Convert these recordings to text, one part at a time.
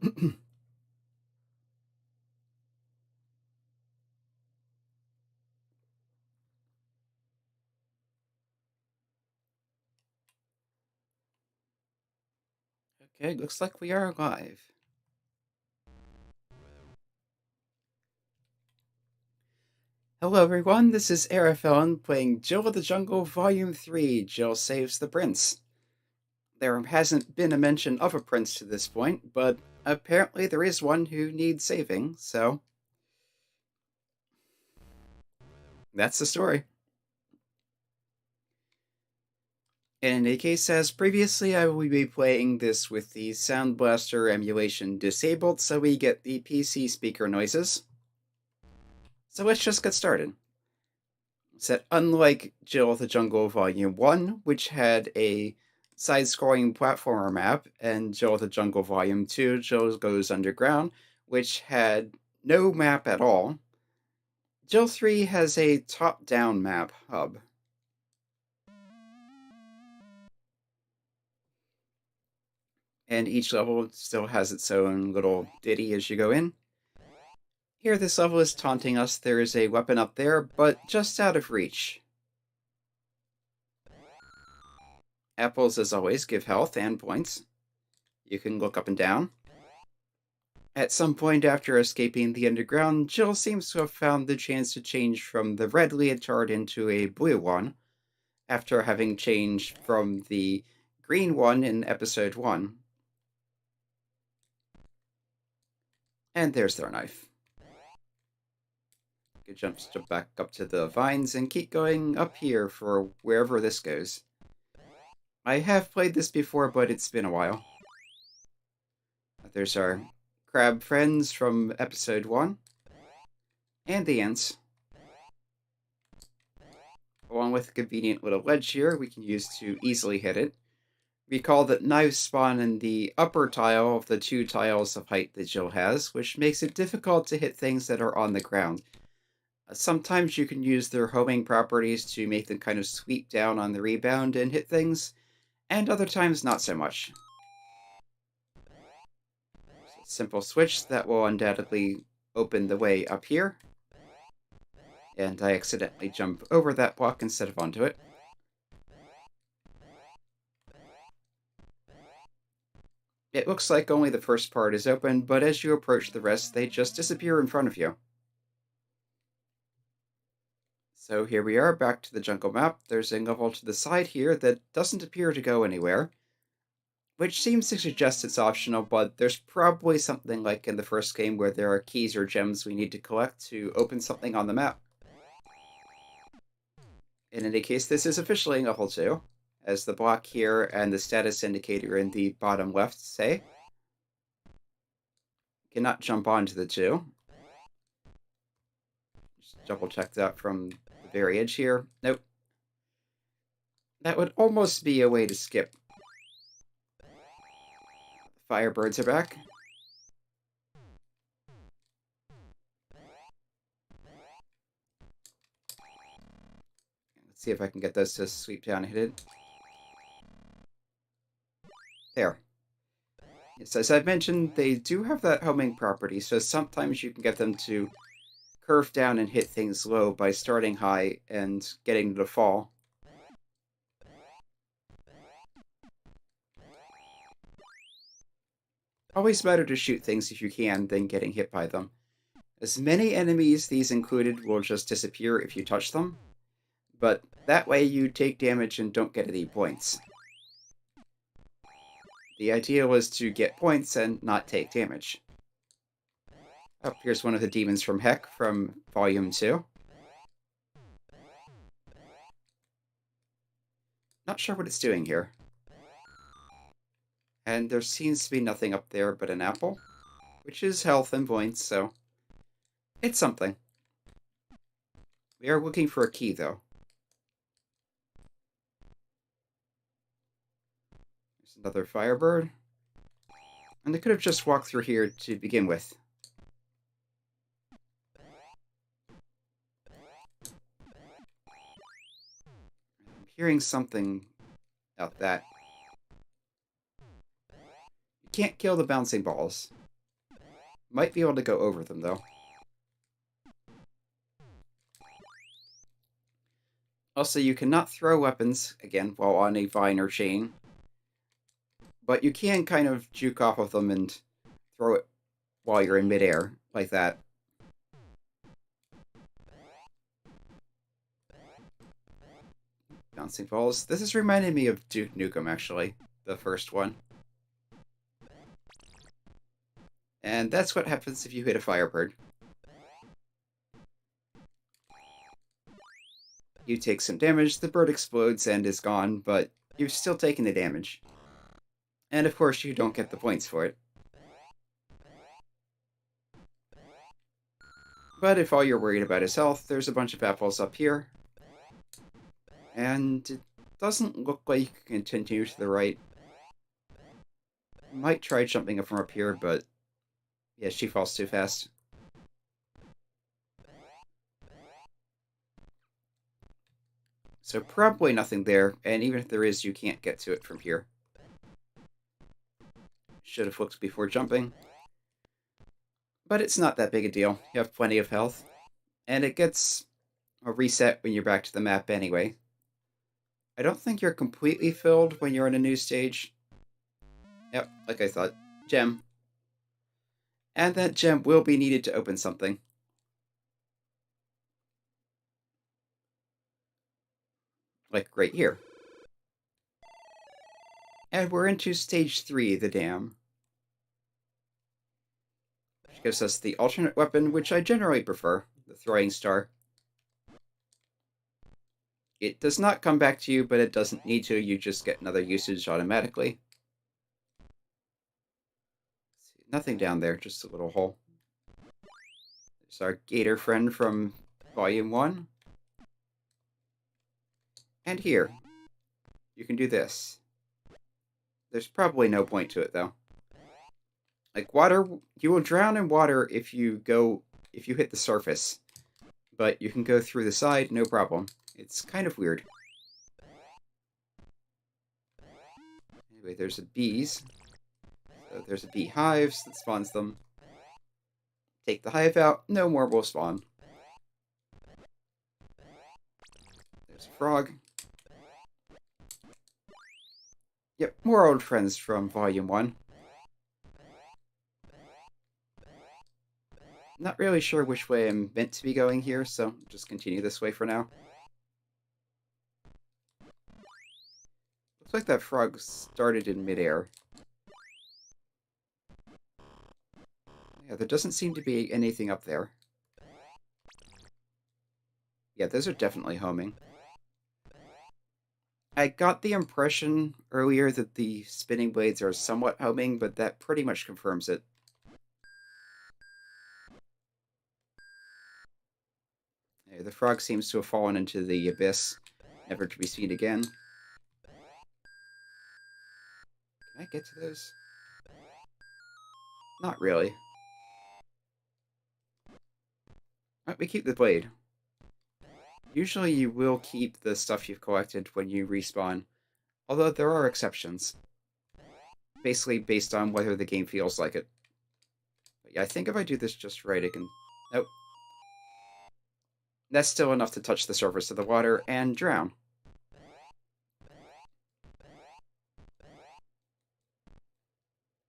Okay, looks like we are live. Hello everyone, this is Arafellon playing Jill of the Jungle Volume 3, Jill Saves the Prince. There hasn't been a mention of a prince to this point, but apparently there is one who needs saving, so that's the story. In any case, as previously, I will be playing this with the SoundBlaster emulation disabled so we get the PC speaker noises. So let's just get started. That unlike Jill of the Jungle Volume 1, which had a side-scrolling platformer map, and Jill of the Jungle Volume 2, Jill Goes Underground, which had no map at all, Jill 3 has a top-down map hub. And each level still has its own little ditty as you go in. Here, this level is taunting us. There is a weapon up there, but just out of reach. Apples, as always, give health and points. You can look up and down. At some point after escaping the underground, Jill seems to have found the chance to change from the red leotard into a blue one, after having changed from the green one in episode 1. And there's their knife. You jump back up to the vines and keep going up here for wherever this goes. I have played this before, but it's been a while. There's our crab friends from episode 1. And the ants. Along with a convenient little ledge here we can use to easily hit it. Recall that knives spawn in the upper tile of the 2 tiles of height that Jill has, which makes it difficult to hit things that are on the ground. Sometimes you can use their homing properties to make them kind of sweep down on the rebound and hit things, and other times not so much. So simple switch that will undoubtedly open the way up here. And I accidentally jump over that block instead of onto it. It looks like only the first part is open, but as you approach the rest, they just disappear in front of you. So here we are, back to the jungle map. There's a level to the side here that doesn't appear to go anywhere, which seems to suggest it's optional, but there's probably something like in the first game where there are keys or gems we need to collect to open something on the map. In any case, this is officially level 2, as the block here and the status indicator in the bottom left say. Cannot jump onto the 2. Just double check that from the very edge here. Nope. That would almost be a way to skip. The Firebirds are back. Let's see if I can get those to sweep down and hit it. There. Yes, as I've mentioned, they do have that homing property, so sometimes you can get them to curve down and hit things low by starting high and getting them to fall. Always better to shoot things if you can than getting hit by them. As many enemies, these included, will just disappear if you touch them, but that way you take damage and don't get any points. The idea was to get points and not take damage. Oh, here's one of the demons from Heck from Volume 2. Not sure what it's doing here. And there seems to be nothing up there but an apple, which is health and points, so it's something. We are looking for a key, though. There's another Firebird. And they could have just walked through here to begin with. I'm hearing something out that. You can't kill the bouncing balls. Might be able to go over them, though. Also, you cannot throw weapons, again, while on a vine or chain. But you can kind of juke off of them and throw it while you're in midair, like that. Bouncing balls. This is reminding me of Duke Nukem, actually. The first one. And that's what happens if you hit a Firebird. You take some damage, the bird explodes and is gone, but you've still taken the damage. And of course, you don't get the points for it. But if all you're worried about is health, there's a bunch of apples up here. And it doesn't look like you can continue to the right. Might try jumping up from up here, but yeah, she falls too fast. So probably nothing there, and even if there is, you can't get to it from here. Should have looked before jumping. But it's not that big a deal. You have plenty of health. And it gets a reset when you're back to the map anyway. I don't think you're completely filled when you're in a new stage. Yep, like I thought. Gem. And that gem will be needed to open something. Like right here. And we're into stage 3, the dam. Which gives us the alternate weapon, which I generally prefer, the throwing star. It does not come back to you, but it doesn't need to. You just get another usage automatically. Nothing down there, just a little hole. There's our gator friend from Volume 1. And here, you can do this. There's probably no point to it, though. Like water, you will drown in water if you hit the surface. But you can go through the side, no problem. It's kind of weird. Anyway, there's a bees. So there's a beehive that spawns them. Take the hive out, no more will spawn. There's a frog. Yep, more old friends from Volume 1. Not really sure which way I'm meant to be going here, so just continue this way for now. Looks like that frog started in midair. Yeah, there doesn't seem to be anything up there. Yeah, those are definitely homing. I got the impression earlier that the spinning blades are somewhat homing, but that pretty much confirms it. The frog seems to have fallen into the abyss, never to be seen again. Can I get to those? Not really. Right, we keep the blade. Usually you will keep the stuff you've collected when you respawn, although there are exceptions. Basically based on whether the game feels like it. But yeah, I think if I do this just right, I can... Nope. That's still enough to touch the surface of the water and drown.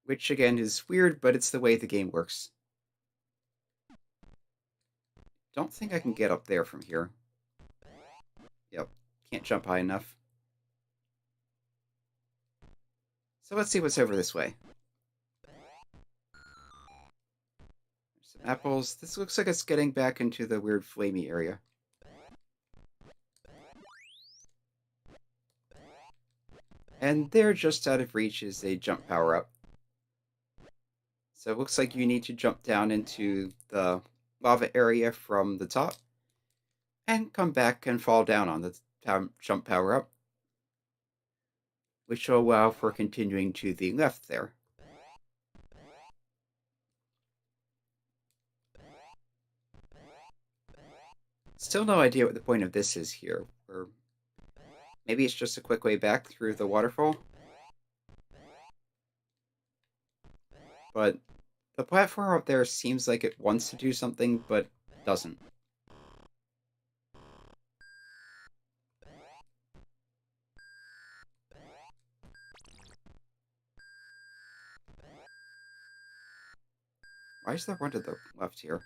Which, again, is weird, but it's the way the game works. Don't think I can get up there from here. Yep, can't jump high enough. So let's see what's over this way. There's some apples. This looks like it's getting back into the weird flamey area. And there, just out of reach, is a jump power-up. So it looks like you need to jump down into the lava area from the top, and come back and fall down on the jump power-up, which will allow for continuing to the left there. Still no idea what the point of this is here, or maybe it's just a quick way back through the waterfall. But The platform up there seems like it wants to do something, but doesn't. Why is there one to the left here?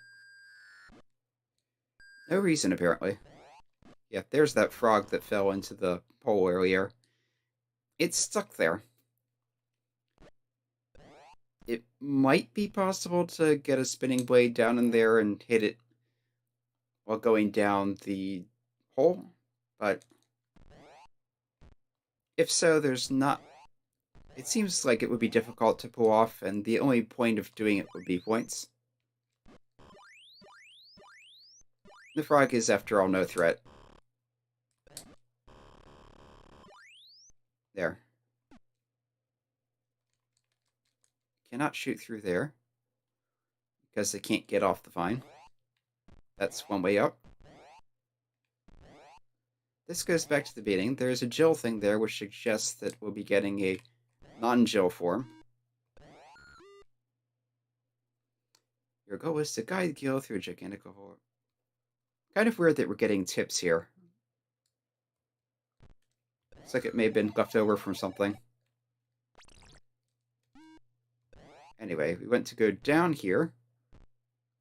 No reason, apparently. Yeah, there's that frog that fell into the hole earlier. It's stuck there. It might be possible to get a spinning blade down in there and hit it while going down the hole, but if so, there's not... It seems like it would be difficult to pull off, and the only point of doing it would be points. The frog is, after all, no threat. There. Cannot shoot through there, because they can't get off the vine. That's one way up. This goes back to the beginning. There's a Jill thing there, which suggests that we'll be getting a non-Jill form. Your goal is to guide Gil through a gigantic hole. Kind of weird that we're getting tips here. Looks like it may have been left over from something. Anyway, we went to go down here,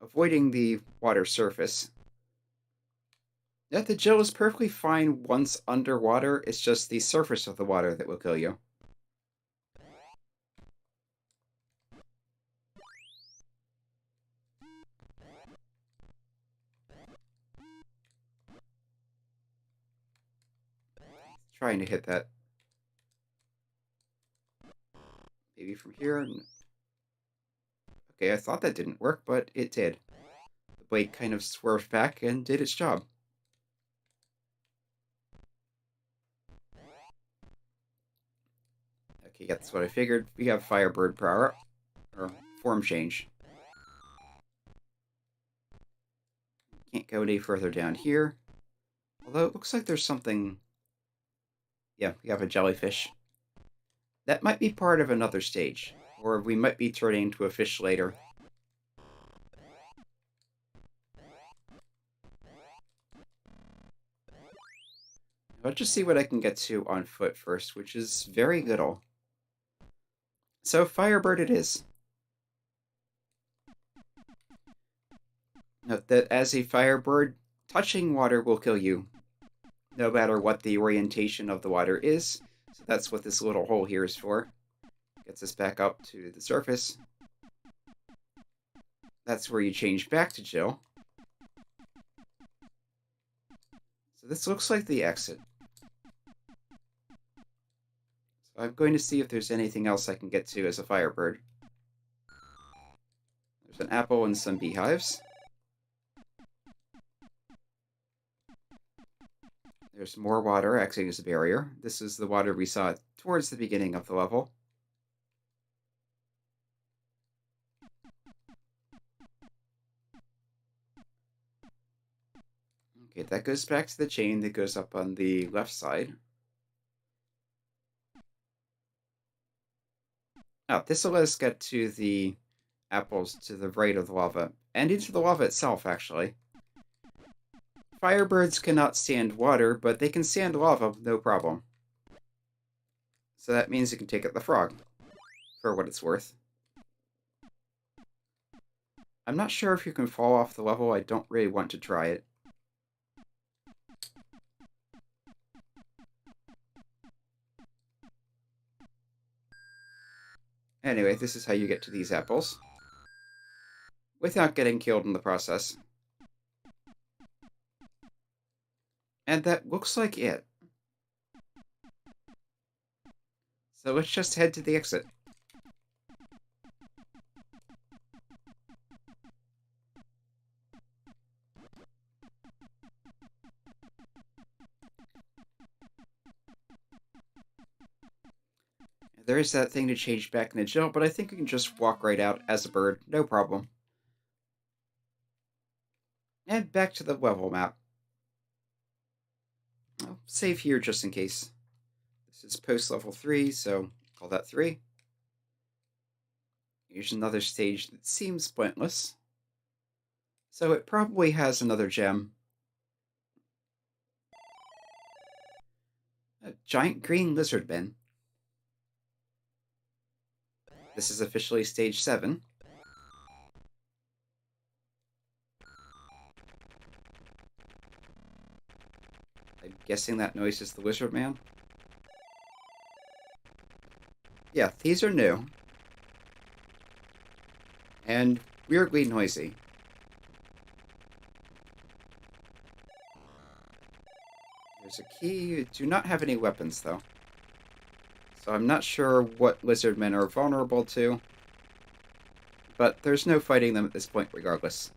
avoiding the water surface. Yet the Jill is perfectly fine once underwater. It's just the surface of the water that will kill you. Trying to hit that. Maybe from here. Okay, I thought that didn't work, but it did. The blade kind of swerved back and did its job. Okay, that's what I figured. We have Firebird power, or form change. Can't go any further down here. Although it looks like there's something... Yeah, we have a jellyfish. That might be part of another stage, or we might be turning into a fish later. I'll just see what I can get to on foot first, which is very little. So, Firebird it is. Note that as a Firebird, touching water will kill you, no matter what the orientation of the water is. So that's what this little hole here is for. Gets us back up to the surface. That's where you change back to Jill. So this looks like the exit. So I'm going to see if there's anything else I can get to as a Firebird. There's an apple and some beehives. There's more water acting as a barrier. This is the water we saw towards the beginning of the level. Okay, that goes back to the chain that goes up on the left side. Oh, this will let us get to the apples to the right of the lava, and into the lava itself, actually. Firebirds cannot stand water, but they can stand lava with no problem. So that means you can take out the frog, for what it's worth. I'm not sure if you can fall off the level. I don't really want to try it. Anyway, this is how you get to these apples, without getting killed in the process. And that looks like it. So let's just head to the exit. There is that thing to change back into Jill, but I think we can just walk right out as a bird, no problem. And back to the level map. I'll save here just in case. This is post level 3, so call that 3. Here's another stage that seems pointless. So it probably has another gem. A giant green lizard bin. This is officially stage 7. I'm guessing that noise is the lizard man. Yeah, these are new. And weirdly noisy. There's a key. You do not have any weapons, though. So I'm not sure what lizard men are vulnerable to. But there's no fighting them at this point regardless.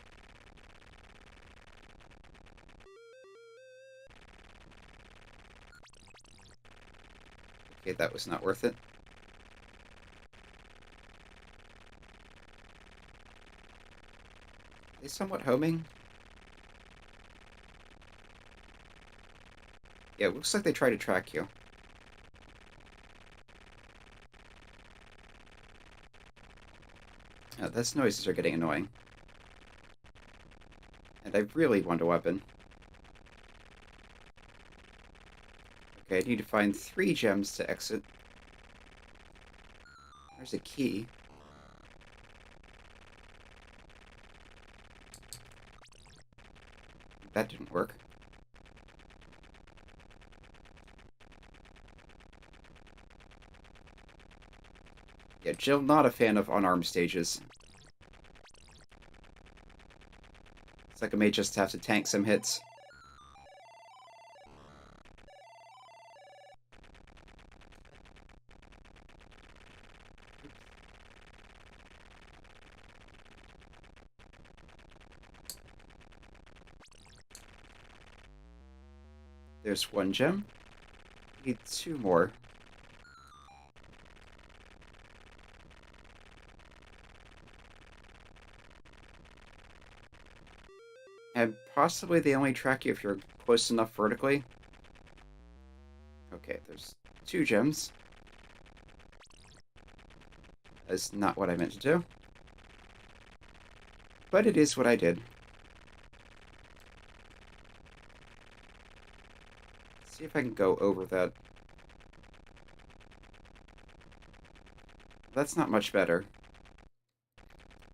Okay, that was not worth it. Are they somewhat homing? Yeah, it looks like they try to track you. Oh, those noises are getting annoying. And I really want a weapon. Okay, I need to find 3 gems to exit. There's a key. That didn't work. Yeah, Jill, not a fan of unarmed stages. It's like I may just have to tank some hits. There's 1 gem. Need 2 more. And possibly they only track you if you're close enough vertically. Okay, there's 2 gems. That's not what I meant to do. But it is what I did. Let's see if I can go over that. That's not much better.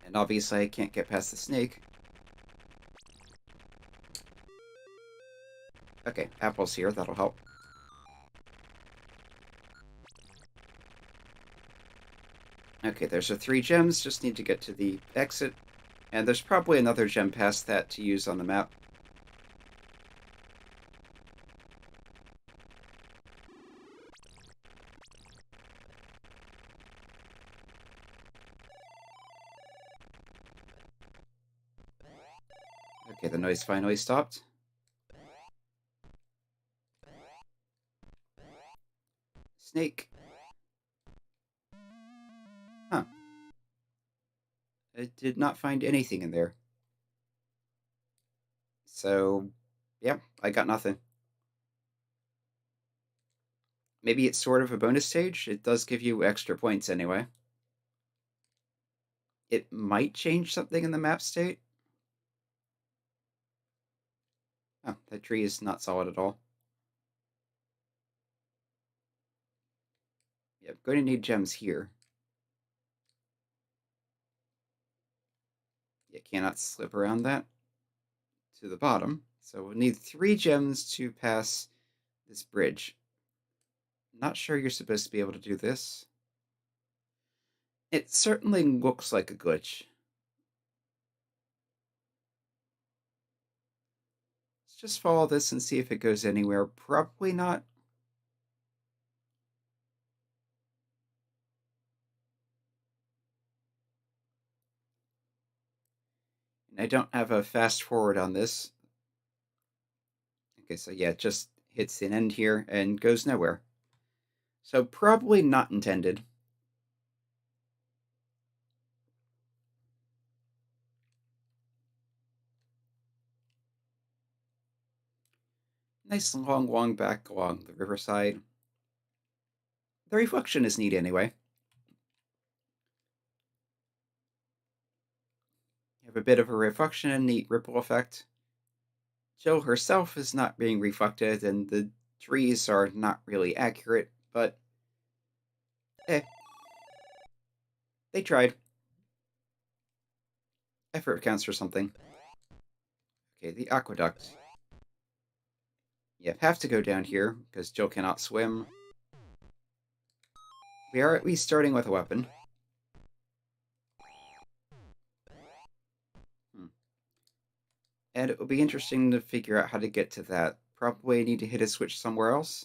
And obviously I can't get past the snake. Okay, apple's here, that'll help. Okay, there's the 3 gems, just need to get to the exit. And there's probably another gem past that to use on the map. Okay, the noise finally stopped. Snake. Huh. I did not find anything in there. So, yeah, I got nothing. Maybe it's sort of a bonus stage. It does give you extra points anyway. It might change something in the map state. Oh, that tree is not solid at all. Yeah, I'm going to need gems here. You cannot slip around that to the bottom. So we'll need 3 gems to pass this bridge. Not sure you're supposed to be able to do this. It certainly looks like a glitch. Let's just follow this and see if it goes anywhere. Probably not. And I don't have a fast forward on this. Okay, so yeah, it just hits an end here and goes nowhere. So probably not intended. Nice long back along the riverside. The reflection is neat anyway. with a bit of a reflection and neat ripple effect. Jill herself is not being reflected, and the trees are not really accurate, but eh, they tried. Effort counts for something. Okay, the aqueduct. You have to go down here, because Jill cannot swim. We are at least starting with a weapon. And it will be interesting to figure out how to get to that. Probably need to hit a switch somewhere else.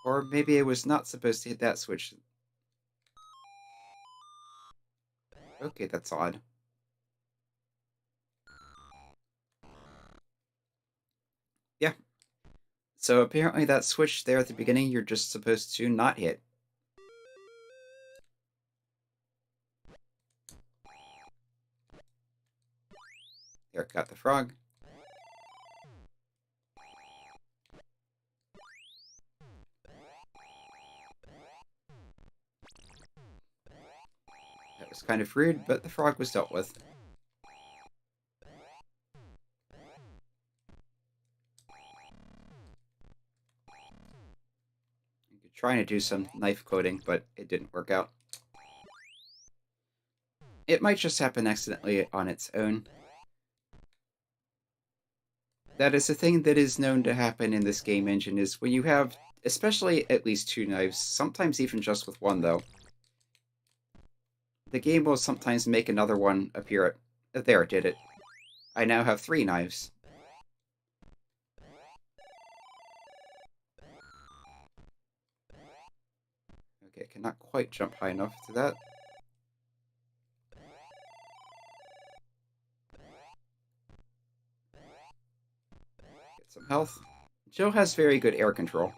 Or maybe I was not supposed to hit that switch. Okay, that's odd. Yeah. So apparently that switch there at the beginning you're just supposed to not hit. There, got the frog. That was kind of rude, but the frog was dealt with. Trying to do some knife coating, but it didn't work out. It might just happen accidentally on its own. That is a thing that is known to happen in this game engine, is when you have, especially at least 2 knives, sometimes even just with one though, the game will sometimes make another one appear. There, it did it. I now have 3 knives. Okay, I cannot quite jump high enough to that. Get some health. Jill has very good air control.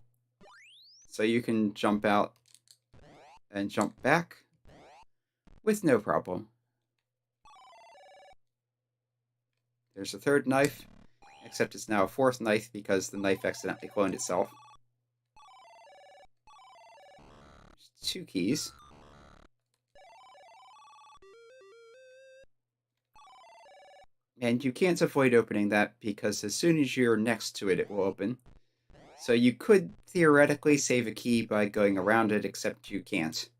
So you can jump out and jump back with no problem. There's a 3rd knife, except it's now a 4th knife because the knife accidentally cloned itself. 2 keys. And you can't avoid opening that because as soon as you're next to it, it will open. So you could theoretically save a key by going around it, except you can't.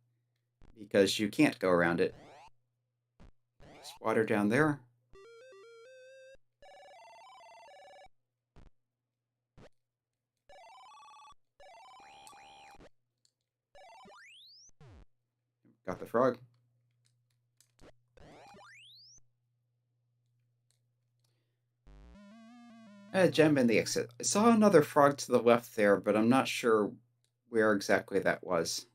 Because you can't go around it. There's water down there. Got the frog. A gem in the exit. I saw another frog to the left there, but I'm not sure where exactly that was.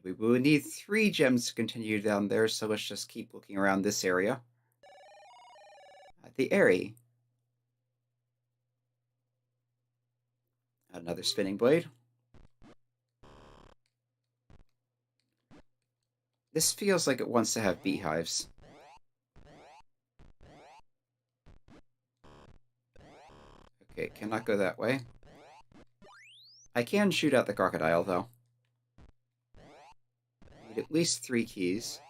We will need 3 gems to continue down there, so let's just keep looking around this area. The Airy. Another spinning blade. This feels like it wants to have beehives. Okay, cannot go that way. I can shoot out the crocodile, though. Need at least 3 keys.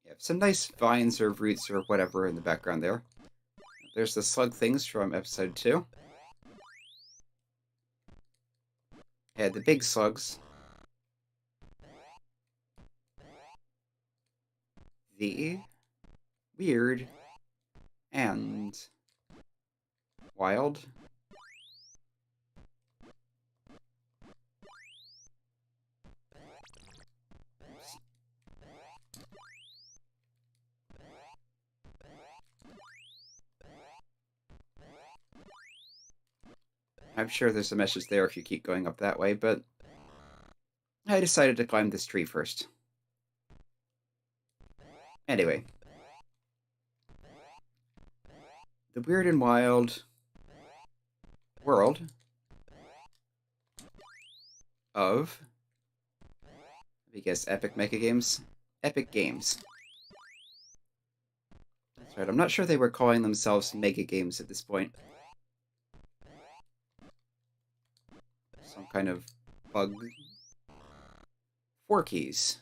Yeah, some nice vines or roots or whatever in the background there. There's the slug things from episode 2. Yeah, the big slugs. The weird and wild. I'm sure there's a message there if you keep going up that way, but I decided to climb this tree first. Anyway. The weird and wild world of, I guess, Epic Mecha Games. Epic Games. That's right, I'm not sure they were calling themselves Mega Games at this point. Some kind of bug. 4 keys.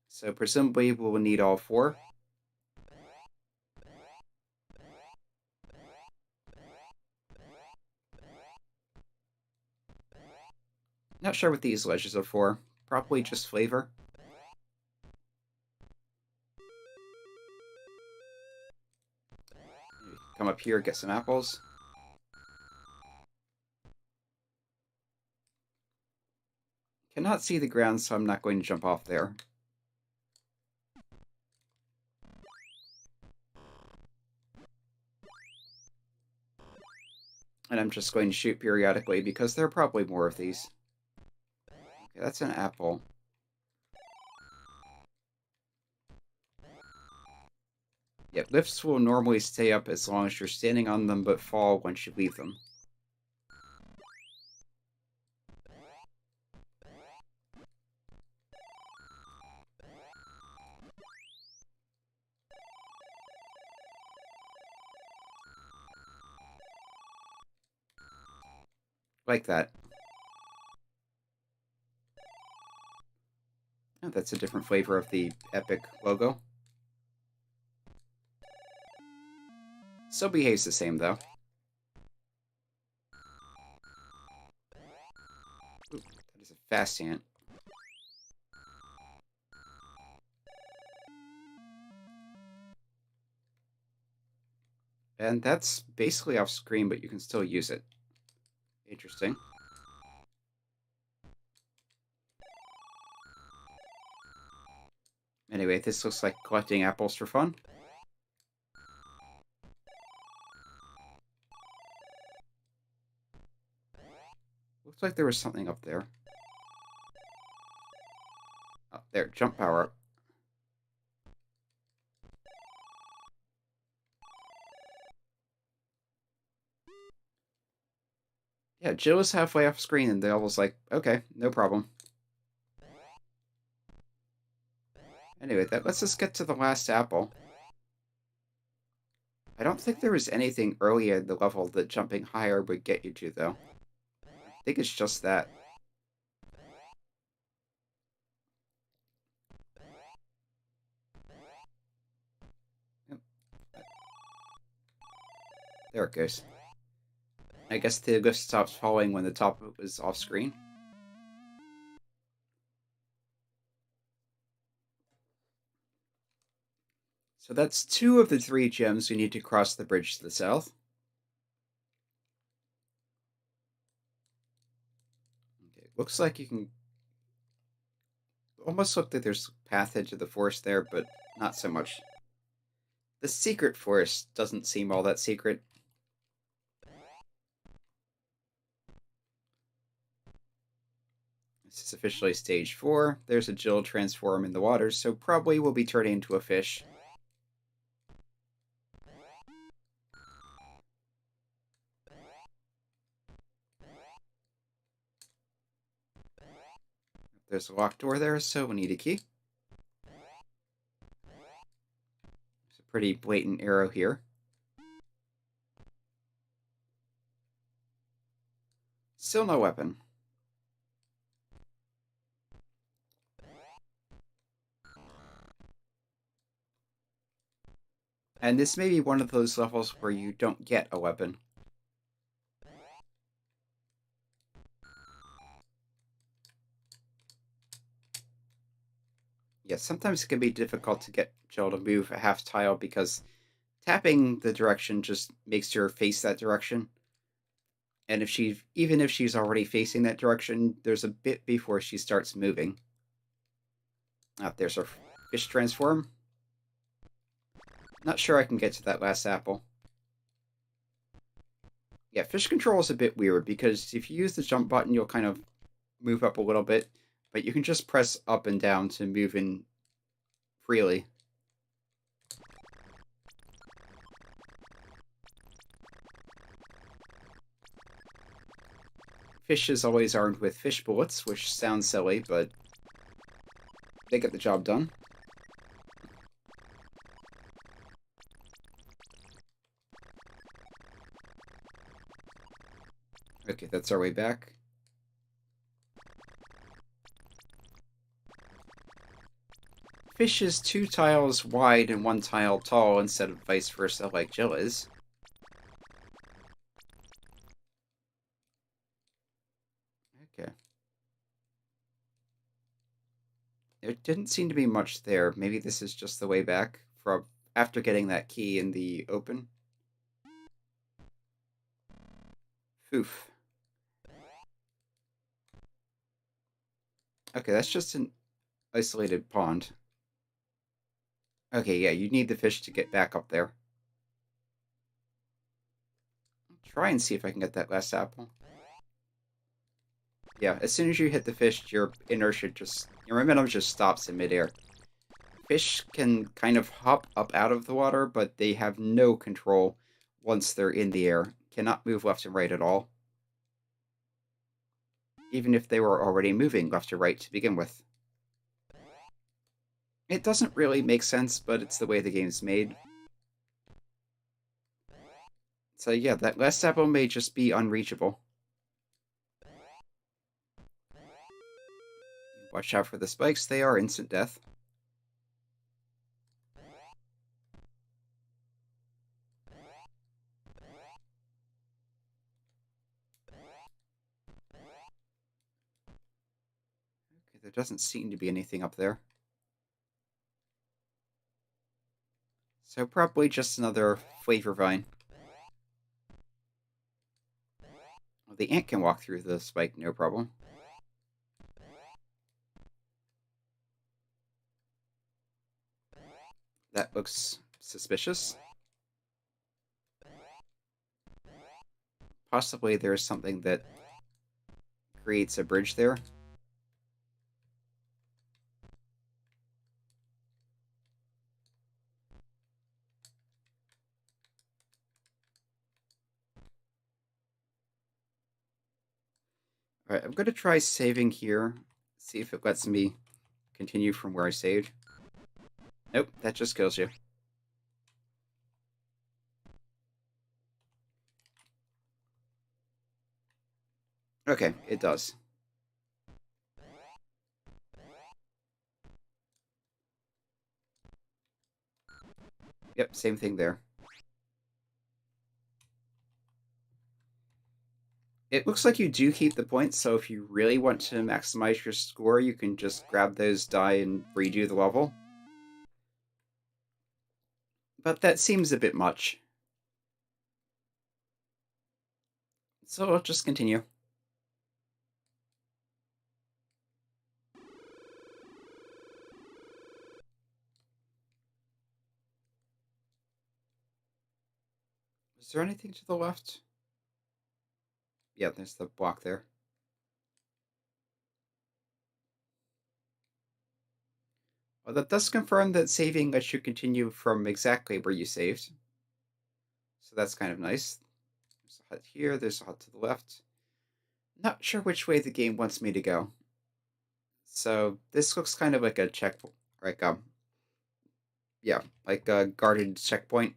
So presumably we'll need all 4. Not sure what these ledges are for. Probably just flavor. Come up here, get some apples. Cannot see the ground, so I'm not going to jump off there. And I'm just going to shoot periodically because there are probably more of these. Okay, that's an apple. Yeah, lifts will normally stay up as long as you're standing on them, but fall once you leave them. Like that. Oh, that's a different flavor of the Epic logo. Still behaves the same, though. Ooh, that is a fast ant. And that's basically off screen, but you can still use it. Interesting. Anyway, this looks like collecting apples for fun. Looks like there was something up there. Oh, there, jump power up. Yeah, Jill is halfway off screen, and Dale was like, okay, no problem. Anyway, that lets us get to the last apple. I don't think there was anything earlier in the level that jumping higher would get you to, though. I think it's just that. Yep. There it goes. I guess the lift stops falling when the top of it was off screen. So that's 2 of the 3 gems we need to cross the bridge to the south. Okay, looks like you can... Almost look like there's a path into the forest there, but not so much. The secret forest doesn't seem all that secret. This is officially stage 4. There's a Jill transform in the water, so probably will be turning into a fish. There's a locked door there, so we need a key. There's a pretty blatant arrow here. Still no weapon. And this may be one of those levels where you don't get a weapon. Yeah, sometimes it can be difficult to get Jill to move a half tile because tapping the direction just makes her face that direction. And even if she's already facing that direction, there's a bit before she starts moving. There's our fish transform. Not sure I can get to that last apple. Yeah, fish control is a bit weird because if you use the jump button, you'll kind of move up a little bit, but you can just press up and down to move in freely. Fish is always armed with fish bullets, which sounds silly, but they get the job done. Okay, that's our way back. Fish is 2 tiles wide and 1 tile tall instead of vice versa like Jill is. Okay. There didn't seem to be much there. Maybe this is just the way back from after getting that key in the open. Oof. Okay, that's just an isolated pond. Okay, yeah, you need the fish to get back up there. Try and see if I can get that last apple. Yeah, as soon as you hit the fish, your momentum just stops in midair. Fish can kind of hop up out of the water, but they have no control once they're in the air. Cannot move left and right at all. Even if they were already moving left to right to begin with. It doesn't really make sense, but it's the way the game's made. So yeah, that last apple may just be unreachable. Watch out for the spikes, they are instant death. Okay, there doesn't seem to be anything up there. So probably just another flavor vine. Well, the ant can walk through the spike, no problem. That looks suspicious. Possibly there's something that creates a bridge there. Alright, I'm going to try saving here. See if it lets me continue from where I saved. Nope, that just kills you. Okay, it does. Yep, same thing there. It looks like you do keep the points, so if you really want to maximize your score, you can just grab those die and redo the level. But that seems a bit much. So I'll just continue. Is there anything to the left? Yeah, there's the block there. Well, that does confirm that saving lets you continue from exactly where you saved. So that's kind of nice. There's a hut here, there's a hut to the left. Not sure which way the game wants me to go. So this looks kind of like a like a guarded checkpoint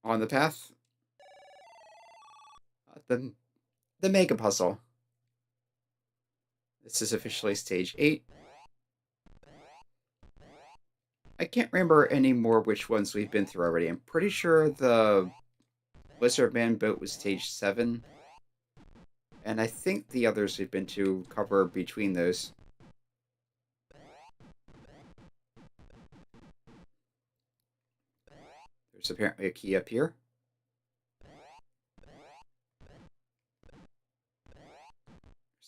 on the path. The mega puzzle. This is officially stage 8. I can't remember anymore which ones we've been through already. I'm pretty sure the Lizard Man boat was stage 7. And I think the others we've been to cover between those. There's apparently a key up here.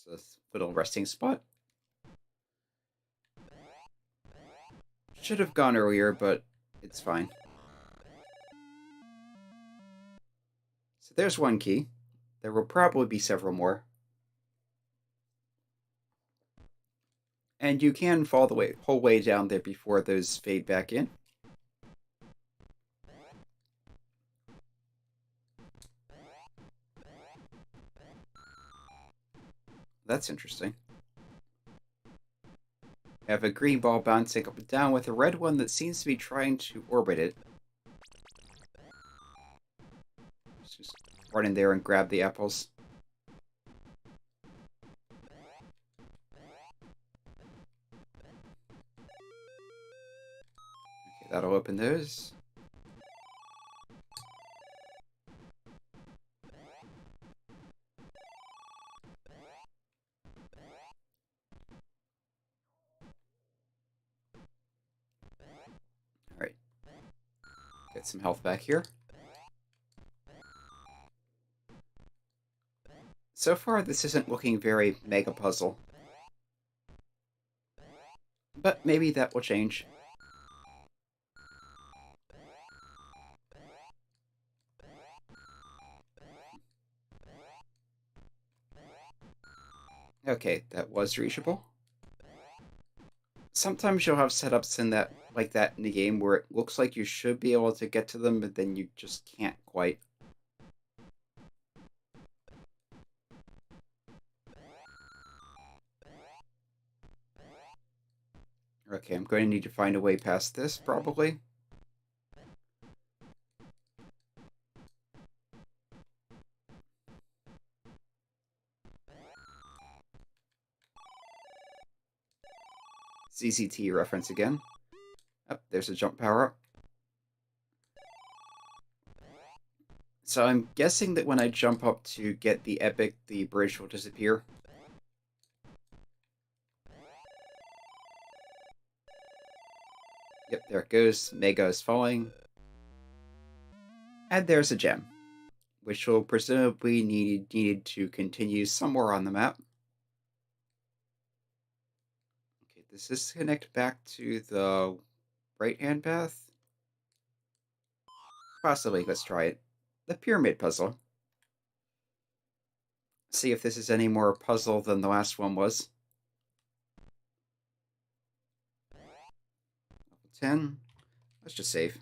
There's a little resting spot. Should have gone earlier, but it's fine. So there's one key. There will probably be several more. And you can fall the whole way down there before those fade back in. That's interesting. I have a green ball bouncing up and down with a red one that seems to be trying to orbit it. Let's just run in there and grab the apples. Okay, that'll open those. Alright. Get some health back here. So far, this isn't looking very mega puzzle. But maybe that will change. Okay, that was reachable. Sometimes you'll have setups in that like that in the game where it looks like you should be able to get to them, but then you just can't quite. Okay, I'm going to need to find a way past this, probably. ZZT reference again. Oh, there's a jump power-up. So I'm guessing that when I jump up to get the epic, the bridge will disappear. Yep, there it goes. Mega is falling. And there's a gem, which will presumably needed to continue somewhere on the map. Okay, does this connect back to the right-hand path? Possibly, let's try it. The pyramid puzzle. See if this is any more puzzle than the last one was. Level 10. Let's just save.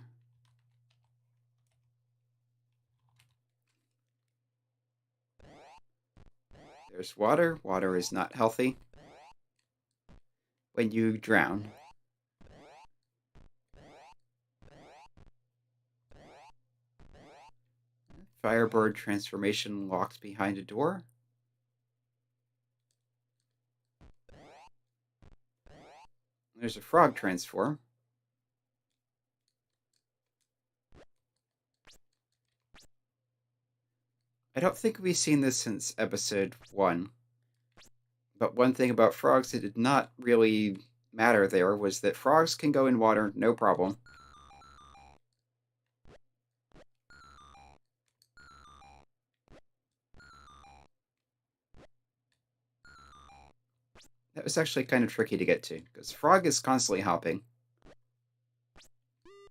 There's water. Water is not healthy when you drown. Firebird transformation locked behind a door. There's a frog transform. I don't think we've seen this since episode 1. But one thing about frogs that did not really matter there was that frogs can go in water, no problem. That was actually kind of tricky to get to, because frog is constantly hopping.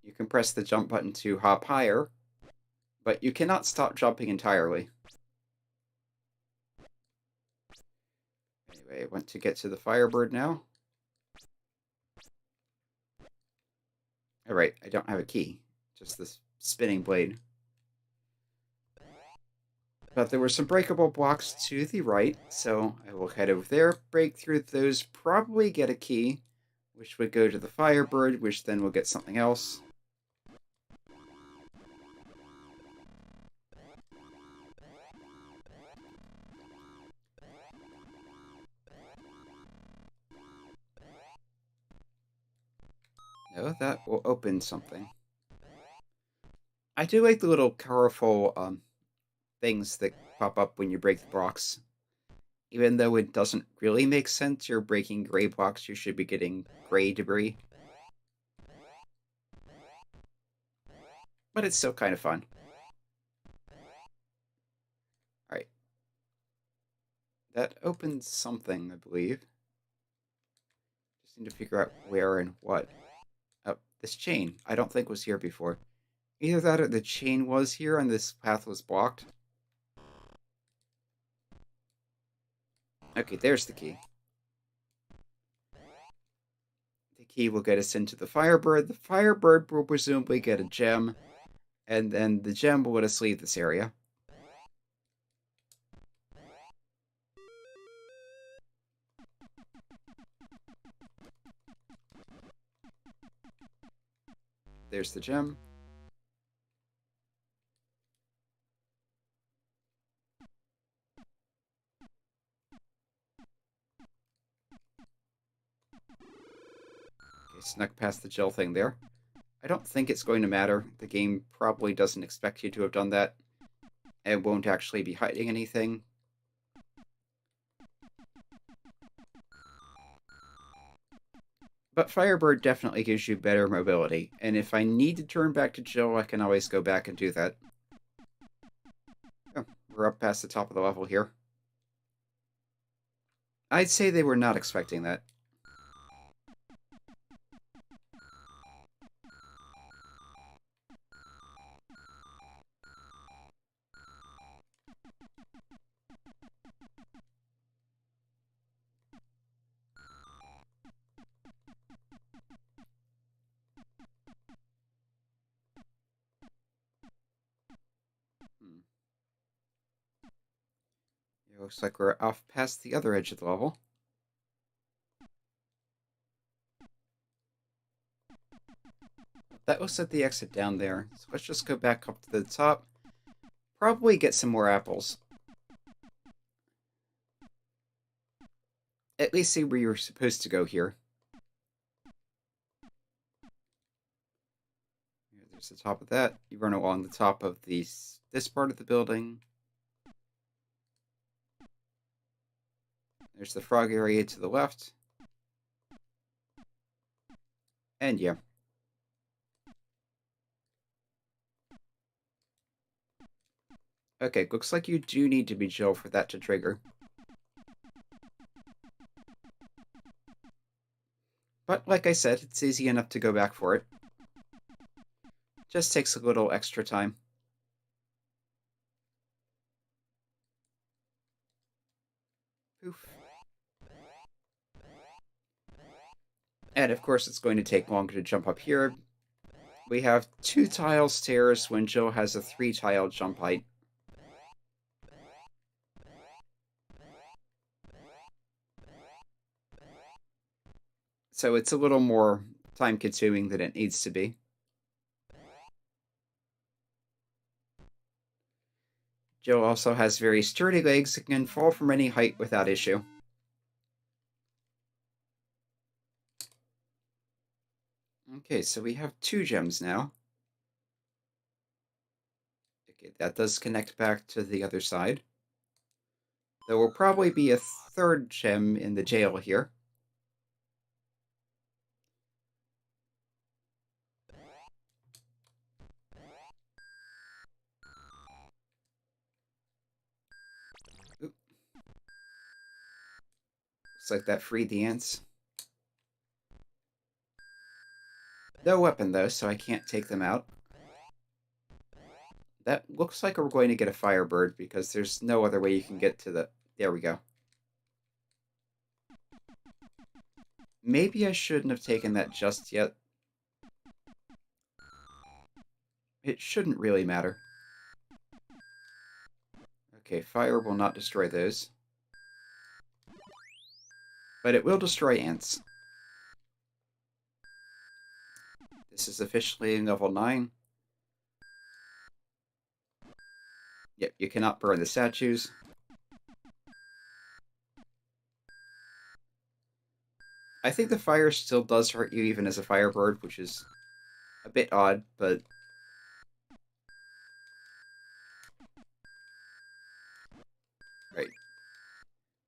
You can press the jump button to hop higher, but you cannot stop jumping entirely. Anyway, I want to get to the Firebird now. Alright, I don't have a key, just this spinning blade. But there were some breakable blocks to the right, so I will head over there, break through those, probably get a key, which would go to the Firebird, which then will get something else. No, that will open something. I do like the little colorful things that pop up when you break the blocks. Even though it doesn't really make sense, you're breaking gray blocks, you should be getting gray debris. But it's still kind of fun. Alright. That opens something, I believe. Just need to figure out where and what. Oh, this chain, I don't think was here before. Either that or the chain was here and this path was blocked. Okay, there's the key. The key will get us into the Firebird. The Firebird will presumably get a gem. And then the gem will let us leave this area. There's the gem. Snuck past the Jill thing there. I don't think it's going to matter. The game probably doesn't expect you to have done that. And won't actually be hiding anything. But Firebird definitely gives you better mobility, and if I need to turn back to Jill, I can always go back and do that. Oh, we're up past the top of the level here. I'd say they were not expecting that. It looks like we're off past the other edge of the level. That looks like the exit down there, so let's just go back up to the top. Probably get some more apples. At least see where you're supposed to go here. There's the top of that. You run along the top of this part of the building. There's the frog area to the left. And yeah. Okay, looks like you do need to be Jill for that to trigger. But like I said, it's easy enough to go back for it. Just takes a little extra time. Poof. And of course it's going to take longer to jump up here. We have 2-tile stairs when Jill has a 3-tile jump height. So it's a little more time-consuming than it needs to be. Jill also has very sturdy legs and can fall from any height without issue. Okay, so we have 2 gems now. Okay, that does connect back to the other side. There will probably be a 3rd gem in the jail here. Oop. Looks like that freed the ants. No weapon though, so I can't take them out. That looks like we're going to get a Firebird because there's no other way you can get to the... There we go. Maybe I shouldn't have taken that just yet. It shouldn't really matter. Okay, fire will not destroy those. But it will destroy ants. This is officially level 9. Yep, you cannot burn the statues. I think the fire still does hurt you even as a Firebird, which is a bit odd, but... Right.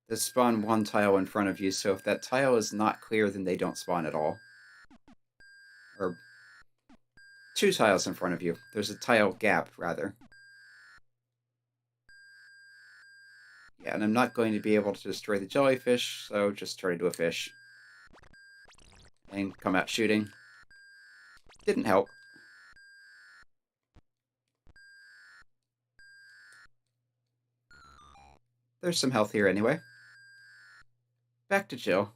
They spawn 1 tile in front of you, so if that tile is not clear, then they don't spawn at all. Or 2 tiles in front of you. There's a tile gap, rather. Yeah, and I'm not going to be able to destroy the jellyfish, so just turn into a fish. And come out shooting. Didn't help. There's some health here anyway. Back to Jill.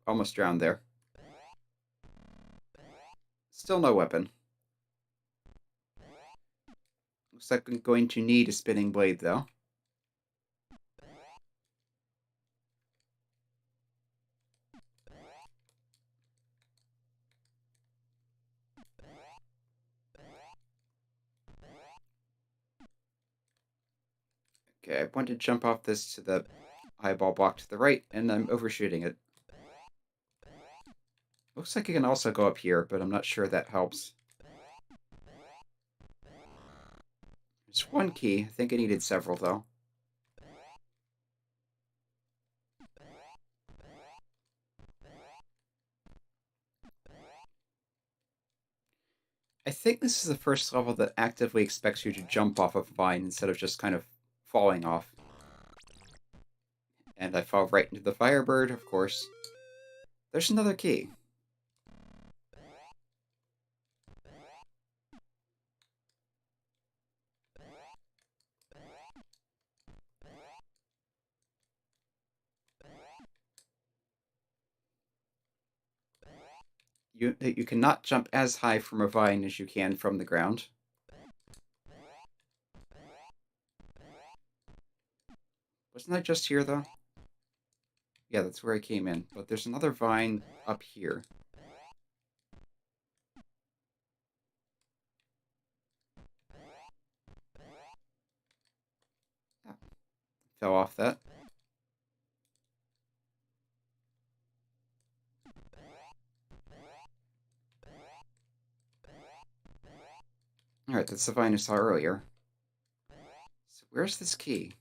Almost drowned there. Still no weapon. Looks like I'm going to need a spinning blade, though. Okay, I want to jump off this to the eyeball block to the right, and I'm overshooting it. Looks like you can also go up here, but I'm not sure that helps. There's one key. I think I needed several, though. I think this is the first level that actively expects you to jump off of a vine instead of just kind of falling off. And I fall right into the Firebird, of course. There's another key. You cannot jump as high from a vine as you can from the ground. Wasn't that just here, though? Yeah, that's where I came in. But there's another vine up here. Ah, fell off that. Alright, that's the vine I saw earlier. So where's this key?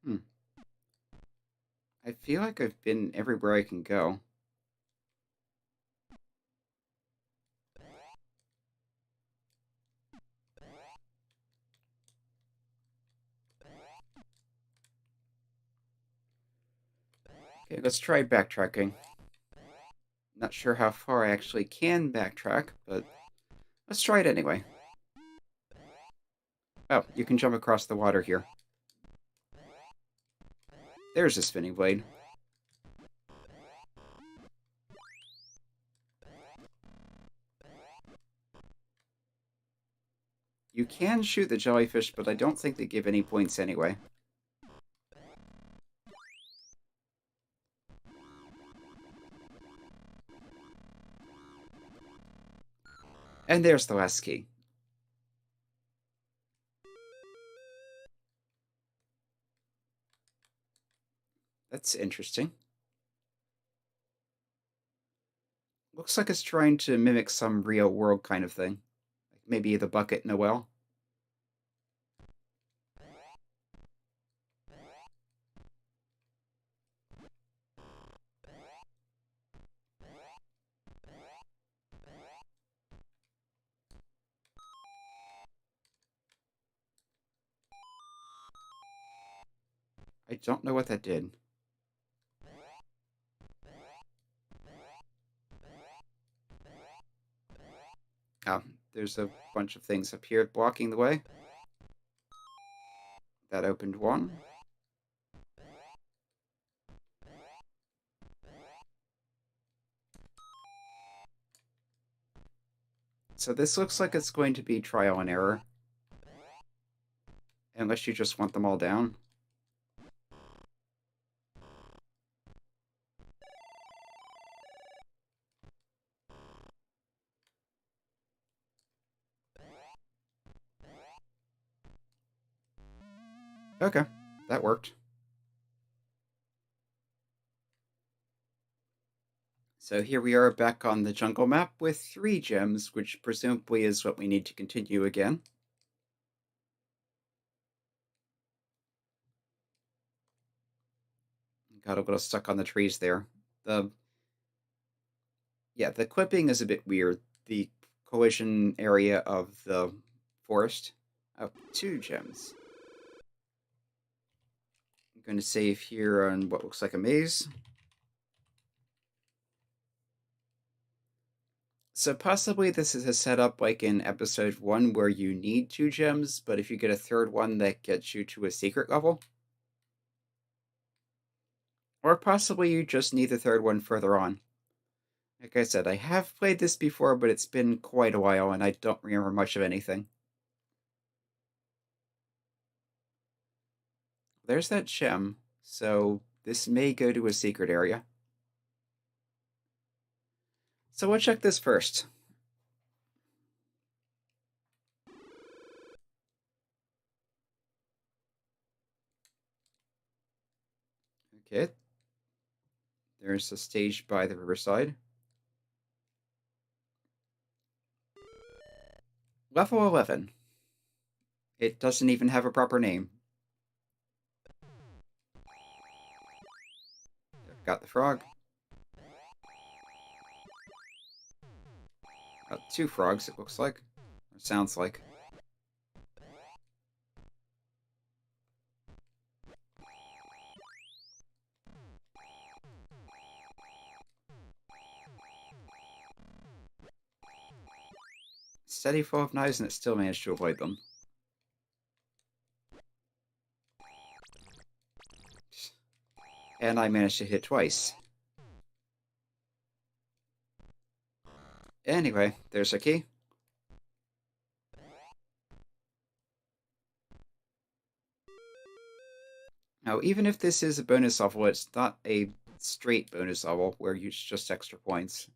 Hmm. I feel like I've been everywhere I can go. Okay, let's try backtracking. Not sure how far I actually can backtrack, but let's try it anyway. Oh, you can jump across the water here. There's a spinning blade. You can shoot the jellyfish, but I don't think they give any points anyway. And there's the last key. That's interesting. Looks like it's trying to mimic some real world kind of thing. Like maybe the bucket in a well. I don't know what that did. Oh, there's a bunch of things up here blocking the way. That opened one. So this looks like it's going to be trial and error. Unless you just want them all down. Okay, that worked. So here we are back on the jungle map with 3 gems, which presumably is what we need to continue again. Got a little stuck on the trees there. Yeah, the clipping is a bit weird. The collision area of the forest. Oh, 2 gems. I'm going to save here on what looks like a maze. So possibly this is a setup like in episode 1 where you need 2 gems, but if you get a third one that gets you to a secret level. Or possibly you just need the third one further on. Like I said, I have played this before, but it's been quite a while and I don't remember much of anything. There's that gem. So This may go to a secret area. So we'll check this first. Okay. There's a stage by the riverside. Level 11. It doesn't even have a proper name. Got the frog. Got 2 frogs, it looks like. Or sounds like. Steady flow of knives, and it still managed to avoid them. And I managed to hit twice. Anyway, there's a key. Now, even if this is a bonus level, it's not a straight bonus level where you just extra points.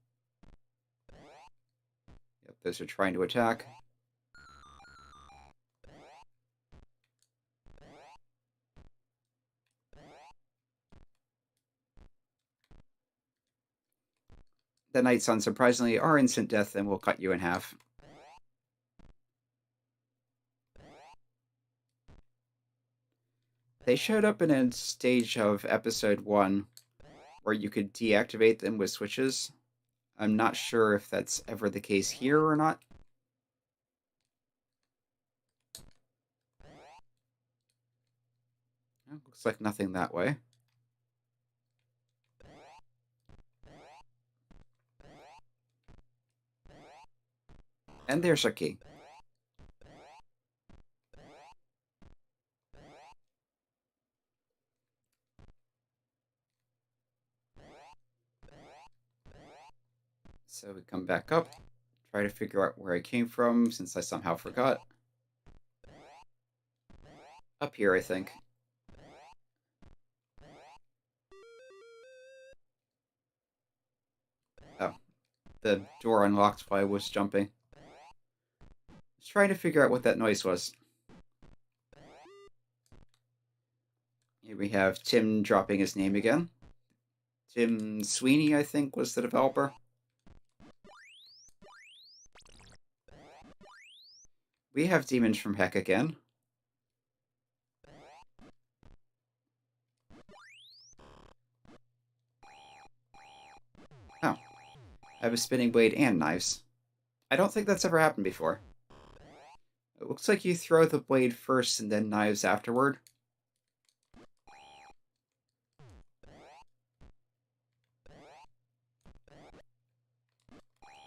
Yep, those are trying to attack. The knights, unsurprisingly, are instant death and will cut you in half. They showed up in a stage of episode 1 where you could deactivate them with switches. I'm not sure if that's ever the case here or not. Looks like nothing that way. And there's our key. So we come back up, try to figure out where I came from since I somehow forgot. Up here, I think. Oh, the door unlocked while I was jumping. Just trying to figure out what that noise was. Here we have Tim dropping his name again. Tim Sweeney, I think, was the developer. We have Demons from Heck again. Oh. I have a spinning blade and knives. I don't think that's ever happened before. It looks like you throw the blade first and then knives afterward.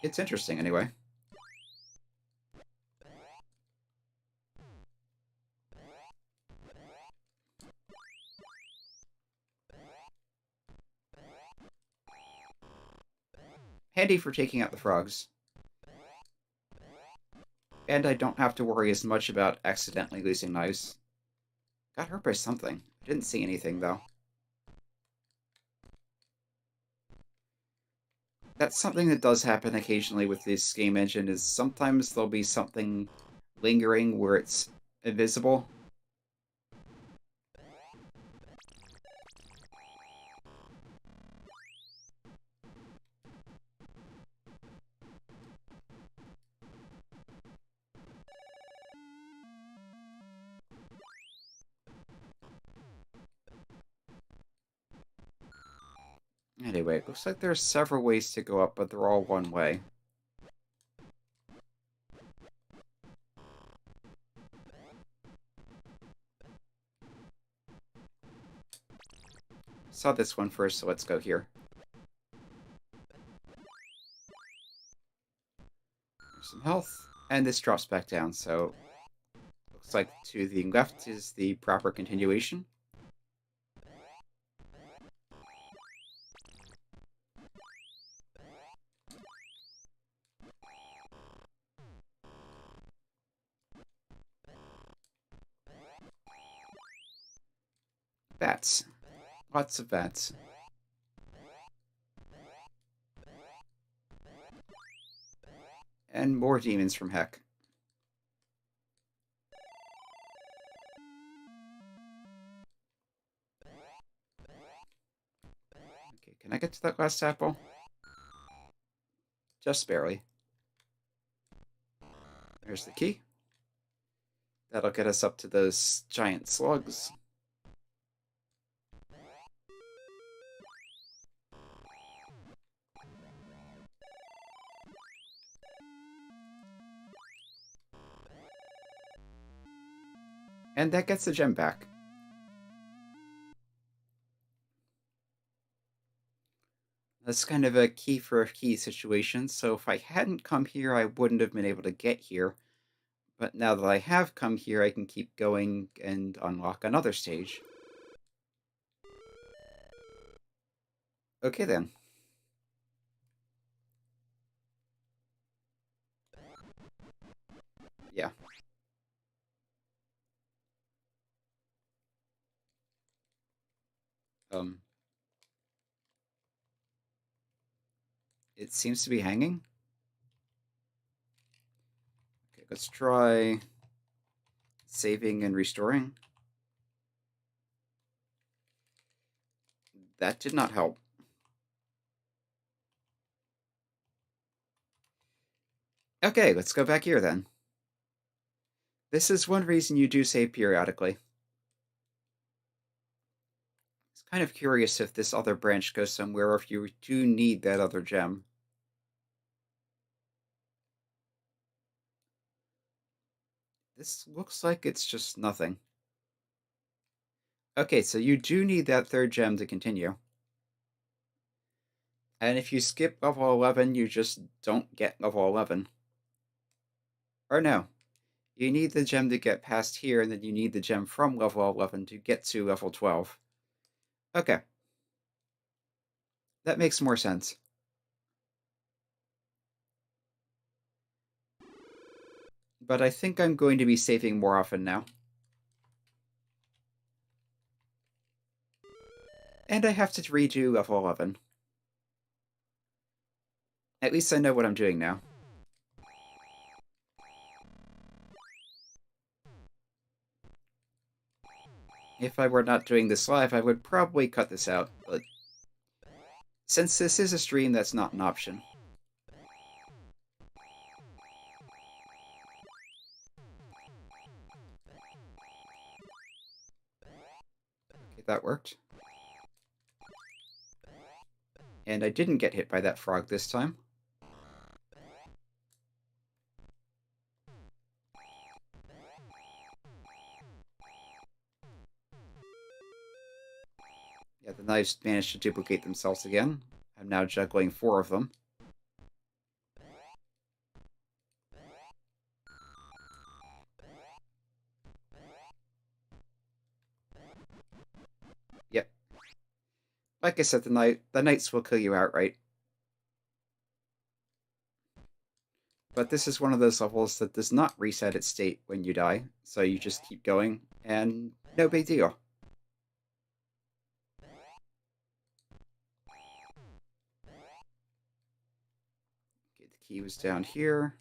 It's interesting, anyway. Handy for taking out the frogs. And I don't have to worry as much about accidentally losing knives. Got hurt by something. I didn't see anything, though. That's something that does happen occasionally with this game engine, is sometimes there'll be something lingering where it's invisible. Anyway, it looks like there's several ways to go up, but they're all one way. Saw this one first, so let's go here. There's some health, and this drops back down, so looks like to the left is the proper continuation. Bats. Lots of vents. And more demons from heck. Okay, can I get to that last apple? Just barely. There's the key. That'll get us up to those giant slugs. And that gets the gem back. That's kind of a key for a key situation, so if I hadn't come here, I wouldn't have been able to get here. But now that I have come here, I can keep going and unlock another stage. Okay then. Yeah. It seems to be hanging. Okay, let's try saving and restoring. That did not help. Okay, let's go back here then. This is one reason you do save periodically. It's kind of curious if this other branch goes somewhere or if you do need that other gem. This looks like it's just nothing. Okay, so you do need that third gem to continue. And if you skip level 11, you just don't get level 11. Or no, you need the gem to get past here, and then you need the gem from level 11 to get to level 12. Okay. That makes more sense. But I think I'm going to be saving more often now. And I have to redo level 11. At least I know what I'm doing now. If I were not doing this live, I would probably cut this out, but since this is a stream, that's not an option. Okay, that worked. And I didn't get hit by that frog this time. Yeah, the knives managed to duplicate themselves again. I'm now juggling 4 of them. Yep. Like I said, the knights will kill you outright. But this is one of those levels that does not reset its state when you die, so you just keep going, and no big deal. Okay, the key was down here.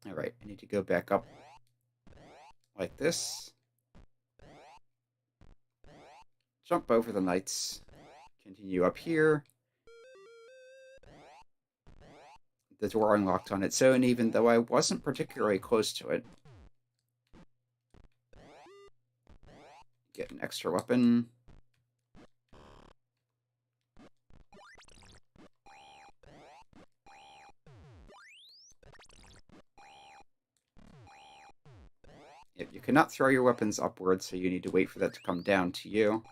Alright, I need to go back up like this. Jump over the knights. Continue up here. The door unlocked on its own, even though I wasn't particularly close to it. Get an extra weapon. Yep, you cannot throw your weapons upwards, so you need to wait for that to come down to you.